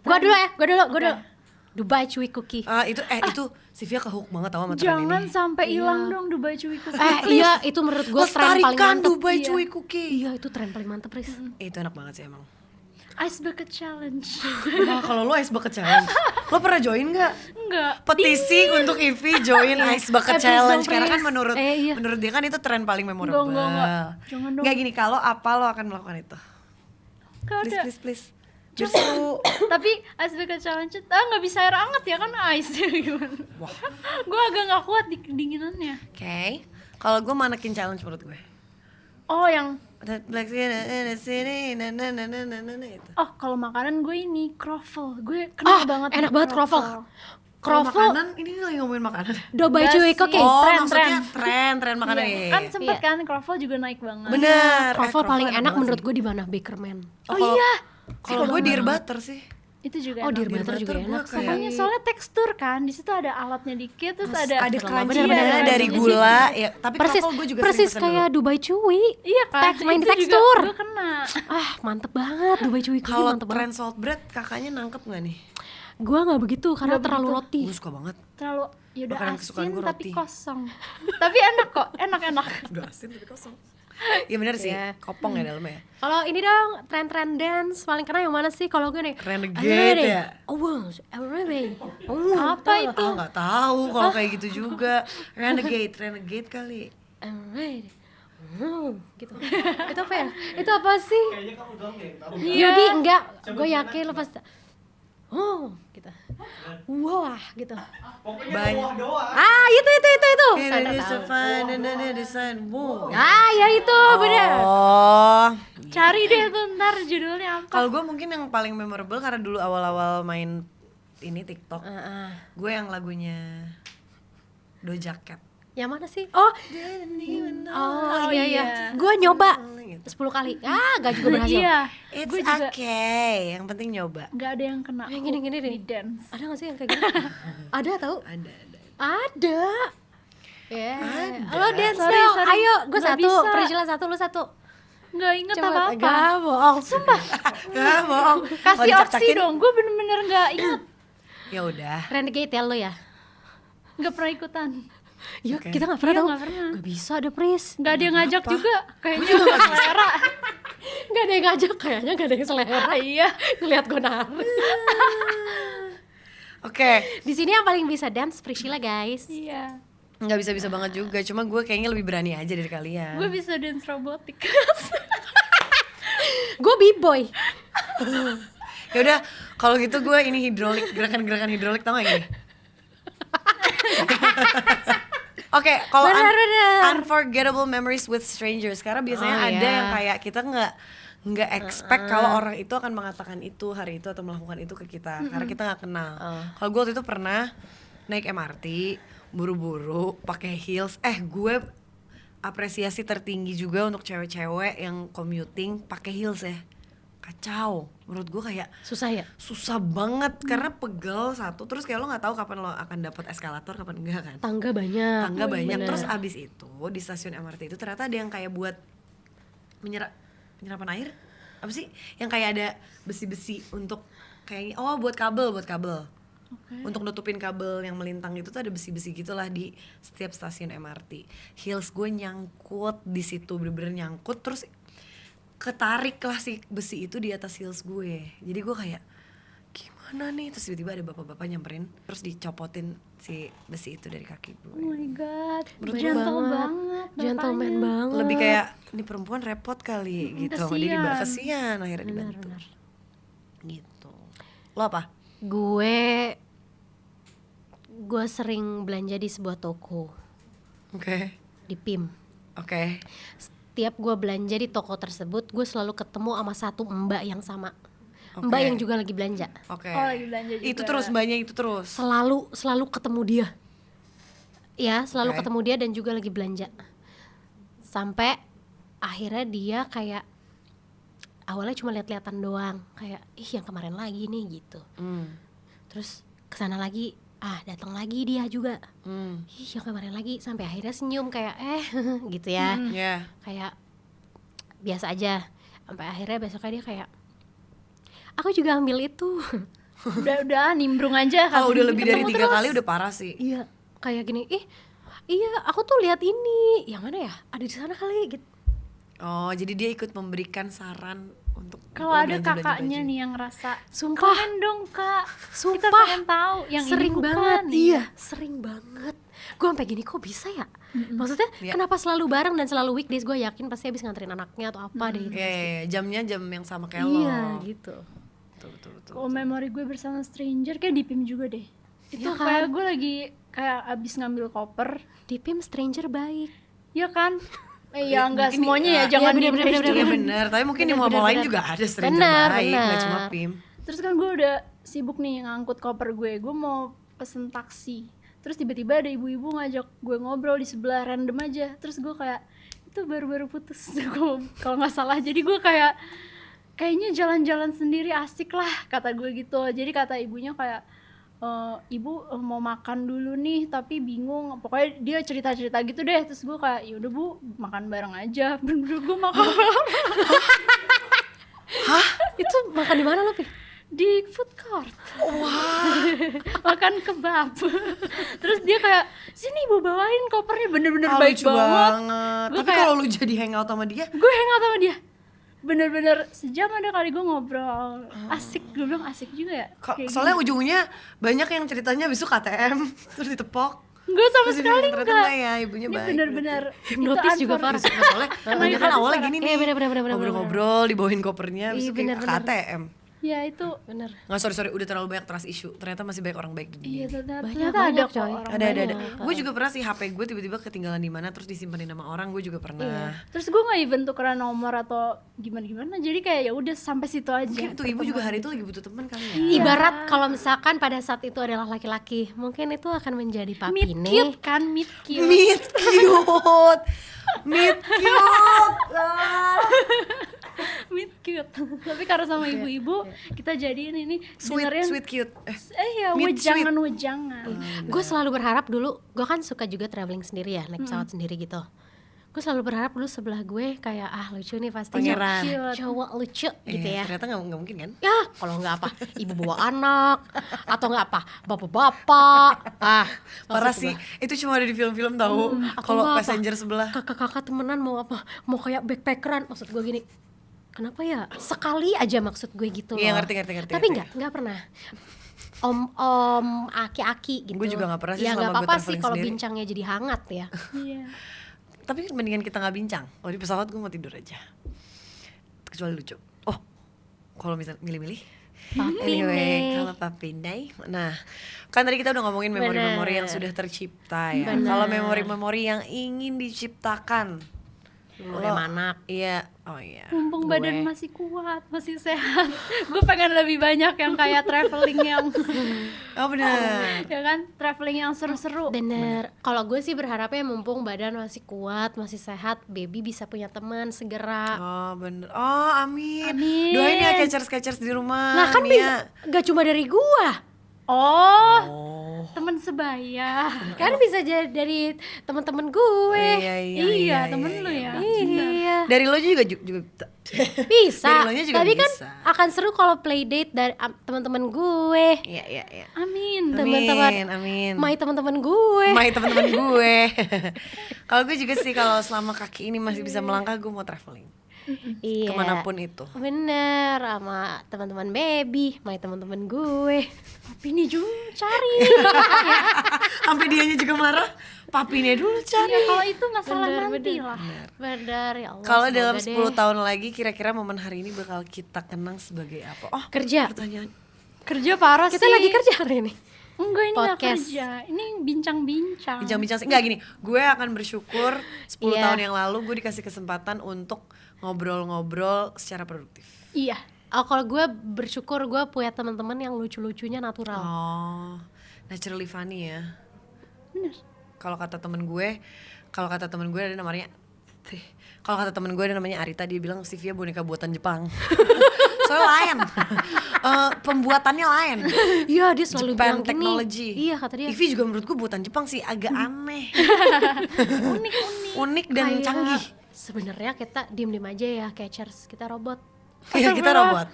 Gua dulu. Dubai Chewy Cookie. Itu Sivia kehook banget tau sama tren Jangan ini. sampai hilang dong Dubai Chewy Cookie. Iya, itu menurut gue tren paling Lestarikan mantep. Dubai Iya. Chewy Cookie. Iya, itu tren paling mantep, Riz. Itu enak banget sih emang. Ice bucket challenge. Wah, kalau lo Ice Bucket Challenge, lo pernah join nggak? Enggak. Petisi untuk Ivy join Ice Bucket Please Challenge dong, karena kan please. Iya. menurut dia kan itu tren paling memorable. Enggak. Jangan dong. Nggak gini, kalau apa lo akan melakukan itu? Gak ada. Please. Biar seru. Tapi ice bucket challenge nggak bisa air hangat ya kan ice gimana? Wah. Gue agak nggak kuat di kedinginannya. Oke. Kalau gue manekin challenge menurut gue. Oh yang Black sini, itu. oh kalau makanan gue ini croffle. Gue kenal banget enak sama banget croffle. Kalau Croffle, makanan, ini lagi ngomongin makanan. Dubai Enggak Chewy sih. Cookie. Oh, tren, maksudnya tren makanan Iya, ya. kan sempet Iya. kan croffle juga naik banget. Bener. Croffle paling croffle enak banget menurut sih. gue di mana? Bakerman. Kalau gue deer butter sih. Itu juga Oh, enak. deer butter juga Butter enak gua sih. kayak- Pokoknya soalnya tekstur kan, di situ ada alatnya dikit, terus ada crunchy-nya bener-bener. dari gula ya. Tapi Persis, croffle gue juga persis sering pesen kayak Dubai Chewy. Iya kan, Main di itu juga tekstur. gue kena. Ah, mantep banget Dubai Chewy dulu. Cookie, Kalau mantep banget. tren salt bread kakaknya nangkep gak nih? Gua nggak begitu karena Nggak terlalu begitu. roti. Gue suka banget. Terlalu yaudah Makanan kesukaan asin gue tapi roti. kosong. Tapi enak kok, enak-enak. Udah asin tapi kosong. Iya bener sih, Iya. kopong ya dalamnya ya. Kalau ini dong tren-tren dance paling keren yang mana sih? Kalau gue nih Renegade ya? Oh, Renegade. Apa itu? Ah nggak tahu kalau kayak gitu juga. Renegade kali. Renegade. Gitu. Itu apa ya? Itu apa sih? Kayaknya kamu doang deh. Tahu. Yudi enggak, gue yakin lo pasti. Oh, gitu. Wah, gitu. Pokoknya Banyak. bawah doang. Ah, itu. It is a fine and then it is a wow. Ah, ya itu, bener. Oh, Cari deh tuh ntar judulnya apa. kalau gue mungkin yang paling memorable karena dulu awal-awal main ini TikTok, gue yang lagunya Doja Cat. Yang mana sih? Oh, iya. Gue nyoba 10 kali. Ah, gak juga berhasil. Iya, It's gue juga okay, yang penting nyoba. nggak ada yang kena. Yang gini-gini deh. Di dance. Ada gak sih yang kayak gini? Ada tau? Ada. Ya. Ada. Lo dance Sorry, dong. sorry. Ayo, gue Nggak satu. bisa. Priscilla satu, lu satu. Nggak inget Coba, apa-apa. Gak bohong. Sumpah. Gak bohong. Kasih Kalau opsi dicak-cakin, dong, gue bener-bener nggak inget. Ya udah. Renegade ya lo ya? Nggak pernah ikutan. Yuk, Oke. kita gak pernah Iya, tau. nggak pernah. Gak bisa ada Pris. Nggak ada yang ngajak Apa? juga. Kayaknya nggak selera. Gak ada yang ngajak, kayaknya gak ada yang selera. Iya. Ngeliat gue nari. Oke, Di sini yang paling bisa dance Priscilla guys. Iya. nggak bisa banget juga. Cuma gue kayaknya lebih berani aja dari kalian. Gue bisa dance robotik. Gue b-boy. Ya udah, kalau gitu gue ini hidrolik, gerakan-gerakan hidrolik, tau gak gini? Oke, kalau Benar. unforgettable memories with strangers, karena biasanya Oh, ada iya. yang kayak kita nggak expect kalau orang itu akan mengatakan itu hari itu atau melakukan itu ke kita, karena kita nggak kenal. Kalau gue waktu itu pernah naik MRT, buru-buru, pakai heels. Gue apresiasi tertinggi juga untuk cewek-cewek yang commuting pakai heels ya. Kacau, menurut gue kayak Susah ya? susah banget karena pegel satu, terus kayak lo nggak tahu kapan lo akan dapat eskalator kapan enggak kan. Tangga banyak. Tangga banyak. Bener. Terus abis itu di stasiun MRT itu ternyata ada yang kayak buat penyerapan air, apa sih yang kayak ada besi-besi untuk kayak buat kabel untuk nutupin kabel yang melintang itu tuh, ada besi-besi gitulah di setiap stasiun MRT. Heels gue nyangkut di situ, bener-bener nyangkut, terus ketarik lah si besi itu di atas heels gue. Jadi gue kayak gimana nih, terus tiba-tiba ada bapak-bapak nyamperin, terus dicopotin si besi itu dari kaki gue. Oh my god, Baik gentle banget, Gentleman bapaknya. banget. Lebih kayak ini perempuan repot kali gitu, jadi kasihan. kasihan akhirnya dibantu. Benar. Gitu. Lo apa? Gue sering belanja di sebuah toko Oke. di PIM. Oke. Setiap gue belanja di toko tersebut, gue selalu ketemu sama satu mbak yang sama. Oke. Mbak yang juga lagi belanja. Oke. Oh, lagi belanja juga. Itu terus mbaknya itu terus. Selalu ketemu dia. Ya, selalu Oke. ketemu dia dan juga lagi belanja. Sampai akhirnya dia kayak awalnya cuma lihat-lihatan doang, kayak yang kemarin lagi nih gitu. Terus kesana lagi, datang lagi dia juga. Yang kemarin lagi, sampai akhirnya senyum kayak gitu ya. Ya. Kayak biasa aja. Sampai akhirnya besoknya dia kayak, aku juga ambil itu. Udah nimbrung aja kan. Kalau udah lebih dari Ketemu 3 terus. kali udah parah sih. Iya, kayak gini, iya aku tuh lihat ini, yang mana ya? Ada di sana kali gitu. Oh, jadi dia ikut memberikan saran untuk Kalau lo ada belanja-belanja kakaknya baju. nih yang ngerasa, Sumpah. komen dong kak, kita Sumpah. pengen tahu yang Sering ini bukan. banget, ya. iya, sering banget. Gue sampai gini, kok bisa ya? Maksudnya Iya. kenapa selalu bareng dan selalu weekdays? Gue yakin pasti habis nganterin anaknya atau apa deh gitu. Iya, jamnya jam yang sama kayak lo. Iya gitu. Betul. Kalau memori gue bersama stranger kayak di PIM juga deh. Itu Iya kan? kayak gue lagi kayak abis ngambil koper, Di PIM stranger baik. ya kan? Ya enggak mungkin semuanya ya, iya, jangan bener, di bener, bener, Iya bener, tapi mungkin di mall lain juga ada stranger Bener, baik, bener. nggak cuma PIM. Terus kan gue udah sibuk nih ngangkut koper gue mau pesen taksi. Terus tiba-tiba ada ibu-ibu ngajak gue ngobrol di sebelah random aja. Terus gue kayak, itu baru-baru putus kalau nggak salah. Jadi gue kayak, kayaknya jalan-jalan sendiri asik lah kata gue gitu. Jadi kata ibunya kayak, ibu mau makan dulu nih tapi bingung, pokoknya dia cerita-cerita gitu deh. Terus gue kayak, yaudah bu, makan bareng aja. Bener-bener gue makan bareng Itu makan di mana lo, Pi? di food court. Makan kebab. Terus dia kayak, sini ibu bawain kopernya, bener-bener baik Lucu banget. Gue Tapi kayak- kalau lu jadi hangout sama dia, Gue hangout sama dia, bener-bener sejam ada kali gue ngobrol. Asik, gue bilang asik juga ya. Kayak soalnya ujungnya banyak yang ceritanya besok KTM terus ditepok. gue sama Terus sekali ternyata enggak. enggak ya, ibunya Ini baik. bener-bener Hipnotis itu juga unfor- parah. Soalnya banyak kan awalnya gini nih, Iya, bener. ngobrol-ngobrol, dibawain kopernya, Iya, besok kayak bener. KTM. Ya itu, Bener. Nggak, sorry, udah terlalu banyak trust issue. Ternyata masih banyak orang baik di dunia. iya ternyata, Banyak, ternyata ada banyak, kok coy. orang Ada. baik. Gue juga pernah sih, HP gue tiba-tiba ketinggalan di mana terus disimpenin sama orang, gue juga pernah. Terus gue nggak even tukeran nomor atau gimana, jadi kayak ya udah sampai situ aja. Mungkin tuh ibu juga hari itu lagi butuh teman kali ya. Ibarat kalau misalkan pada saat itu adalah laki-laki, mungkin itu akan menjadi Meet papi cute nih. kan, meet cute. Meet cute. Meet cute. Meet cute. Tapi karena sama ibu-ibu kita jadiin ini dengerin Sweet cute. ya meet wejangan. Gue selalu berharap dulu, gue kan suka juga traveling sendiri ya, naik pesawat sendiri gitu. Gue selalu berharap dulu sebelah gue kayak lucu nih pasti Pangeran. cowok lucu gitu ya. Ternyata nggak mungkin kan? Ya kalau nggak apa ibu bawa anak atau nggak apa bapak-bapak. Parah maksud sih, gua, itu cuma ada di film-film tahu. atau Kalau nggak apa, passenger sebelah. kakak-kakak temenan mau apa, mau kayak backpackeran, maksud gue gini. Kenapa ya? Sekali aja maksud gue gitu loh. Iya, ngerti. Tapi nggak pernah. Om aki-aki gitu. Gue juga nggak pernah sih ya selama nggak gue apa-apa sih traveling kalau sendiri. bincangnya jadi hangat ya. Iya. Tapi mendingan kita nggak bincang. Kalau di pesawat gue mau tidur aja. kecuali lucu. Oh, kalau misalnya milih-milih. Papi Anyway, Nek. kalau Papi Nek. Nah, kan tadi kita udah ngomongin memori-memori yang sudah tercipta ya. Bener. Kalau memori-memori yang ingin diciptakan, Mulai anak. Iya, oh iya. Mumpung Gue. badan masih kuat, masih sehat. Gue pengen lebih banyak yang kayak traveling yang Oh benar. ya kan, traveling yang seru-seru. Bener. Kalau gue sih berharapnya mumpung badan masih kuat, masih sehat, baby bisa punya teman segera. Oh bener. Oh amin. Amin. Doain ya catchers di rumah. Nah kan Mia. bisa, gak cuma dari gua, Oh, Oh. teman sebaya. kan bisa jadi dari teman-teman gue. Iya, Temen lu ya. Iya. Dari lo juga Bisa. Dari lo nya juga Tapi kan bisa. akan seru kalau playdate dari teman-teman gue. Iya. Amin. Teman-teman. Amin. My teman-teman gue. My teman-teman gue. Kalau gue juga sih kalau selama kaki ini masih bisa melangkah gue mau traveling. Iya. Kemanapun itu. Bener, sama teman-teman baby, my teman-teman gue. Tapi ini juga cari. Sampai dianya juga marah. Papinya dulu cari. Ya kalau itu masalah Bener, nanti bener. lah. Bener, ya Allah. Kalau semoga dalam deh. 10 tahun lagi kira-kira momen hari ini bakal kita kenang sebagai apa? Oh, Kerja. pertanyaan. Kerja parah Kita sih. lagi kerja hari ini. Enggak, ini nggak Podcast. kerja. Ini bincang-bincang. Bincang-bincang sih. Enggak gini, gue akan bersyukur 10 Iya. tahun yang lalu gue dikasih kesempatan untuk ngobrol-ngobrol secara produktif. Iya. Oh, kalau gue bersyukur gue punya teman-teman yang lucu-lucunya natural. Oh, naturally funny ya. Bener. Kalau kata temen gue ada namanya Arita, dia bilang Sivia boneka buatan Jepang. Soalnya lain. Pembuatannya lain. Iya, dia selalu Japan bilang gini. technology. Iya, kata dia. Ivy juga menurut gue buatan Jepang sih, agak aneh. Unik dan Kayak, canggih. Sebenarnya kita diem-diem aja ya, catchers. Kita robot. Iya, kita robot.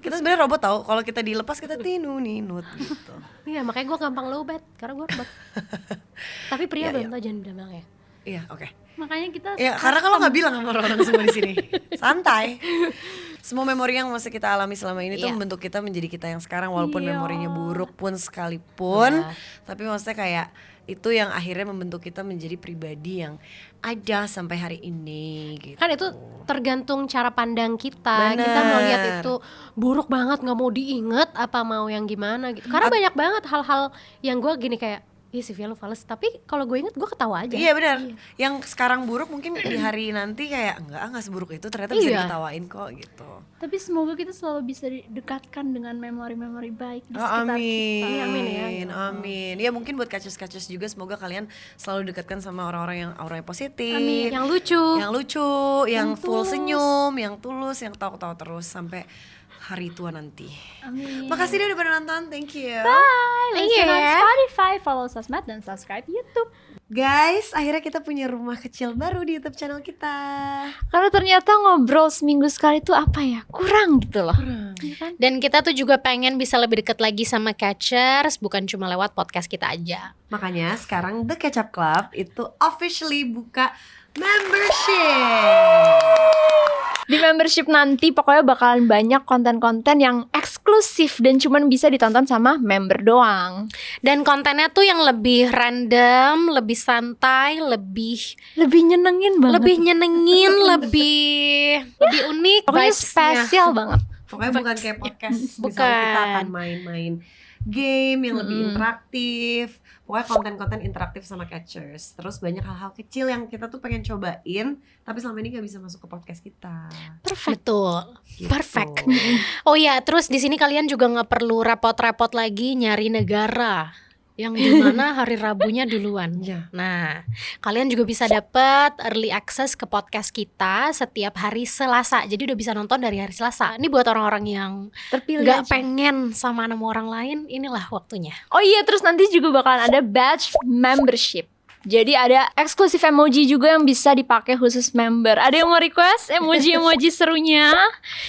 Kita sebenarnya robot tau. Kalau kita dilepas kita ninut gitu. Iya, makanya gue gampang lowbat karena gue robot. Tapi pria Iya, belum iya. tau, jangan bilang ya. Iya, oke. Makanya kita Ya, karena kalau nggak bilang sama orang semua di sini, santai. Semua memori yang masih kita alami selama ini tuh Iya. membentuk kita menjadi kita yang sekarang, walaupun Iya. memorinya buruk pun sekalipun. Iya. Tapi maksudnya kayak itu yang akhirnya membentuk kita menjadi pribadi yang ada sampai hari ini. Gitu. Kan itu tergantung cara pandang kita. Kita mau lihat itu buruk banget, nggak mau diinget, apa mau yang gimana gitu. Karena banyak banget hal-hal yang gue gini kayak, ih Sivia lu fales. Tapi kalau gue inget gue ketawa aja. Iya benar. Yang sekarang buruk mungkin di hari nanti kayak nggak seburuk itu, ternyata bisa Iya. diketawain kok gitu. Tapi semoga kita selalu bisa didekatkan dengan memori-memori baik di Oh, sekitar amin. kita. Amin ya. Amin. Ya mungkin buat catchers juga semoga kalian selalu dekatkan sama orang-orang yang auranya positif. Amin. Yang lucu. Yang full tulus. senyum, yang tulus, yang tawa-tawa terus sampai hari tua nanti. Amin. Makasih deh udah pada nonton. Thank you. Bye. Thank Listen you on ya. Spotify, follow sosmed dan subscribe YouTube. Guys, akhirnya kita punya rumah kecil baru di YouTube channel kita. Karena ternyata ngobrol seminggu sekali itu apa ya? Kurang gitu loh. Dan kita tuh juga pengen bisa lebih dekat lagi sama catchers, bukan cuma lewat podcast kita aja. Makanya sekarang The Ketchup Club itu officially buka membership. Di membership nanti pokoknya bakalan banyak konten-konten yang eksklusif dan cuman bisa ditonton sama member doang. Dan kontennya tuh yang lebih random, lebih santai, lebih Lebih nyenengin banget. lebih nyenengin, lebih unik, Pokoknya vibes-nya. spesial banget. Pokoknya bukan kayak podcast. Bukan. Misalnya kita akan main-main game yang lebih interaktif. Pokoknya konten-konten interaktif sama catchers. Terus banyak hal-hal kecil yang kita tuh pengen cobain, tapi selama ini gak bisa masuk ke podcast kita. Betul. Gitu. Perfect. Oh ya, terus di sini kalian juga nggak perlu repot-repot lagi nyari negara yang dimana hari Rabunya duluan. Iya. Nah, kalian juga bisa dapat early access ke podcast kita setiap hari Selasa. Jadi udah bisa nonton dari hari Selasa. Ini buat orang-orang yang Terpilih nggak aja. pengen sama nama orang lain, inilah waktunya. Oh iya, terus nanti juga bakalan ada badge membership. Jadi ada eksklusif emoji juga yang bisa dipakai khusus member. Ada yang mau request emoji-emoji serunya?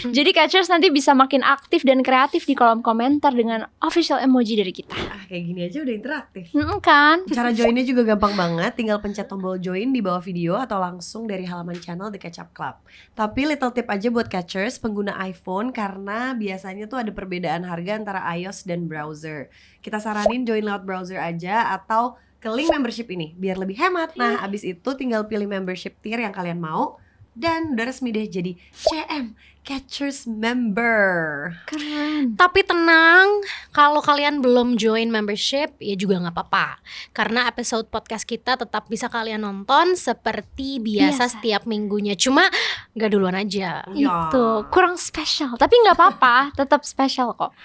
Jadi catchers nanti bisa makin aktif dan kreatif di kolom komentar dengan official emoji dari kita. Kayak gini aja udah interaktif. Kan? Cara joinnya juga gampang banget, tinggal pencet tombol join di bawah video atau langsung dari halaman channel The Ketchup Club. Tapi little tip aja buat catchers pengguna iPhone karena biasanya tuh ada perbedaan harga antara iOS dan browser. Kita saranin join lewat browser aja atau ke link membership ini biar lebih hemat. Nah, abis itu tinggal pilih membership tier yang kalian mau dan udah resmi deh jadi CM Catchers member. Keren. Tapi tenang, kalau kalian belum join membership ya juga nggak apa-apa. Karena episode podcast kita tetap bisa kalian nonton seperti biasa setiap minggunya. Cuma nggak duluan aja. Ya. Itu kurang spesial, tapi nggak apa-apa, tetap spesial kok.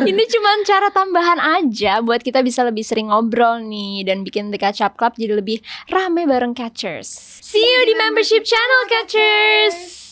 Ini cuma cara tambahan aja buat kita bisa lebih sering ngobrol nih dan bikin The Catch Up Club jadi lebih rame bareng Catchers. See you di membership channel Catchers.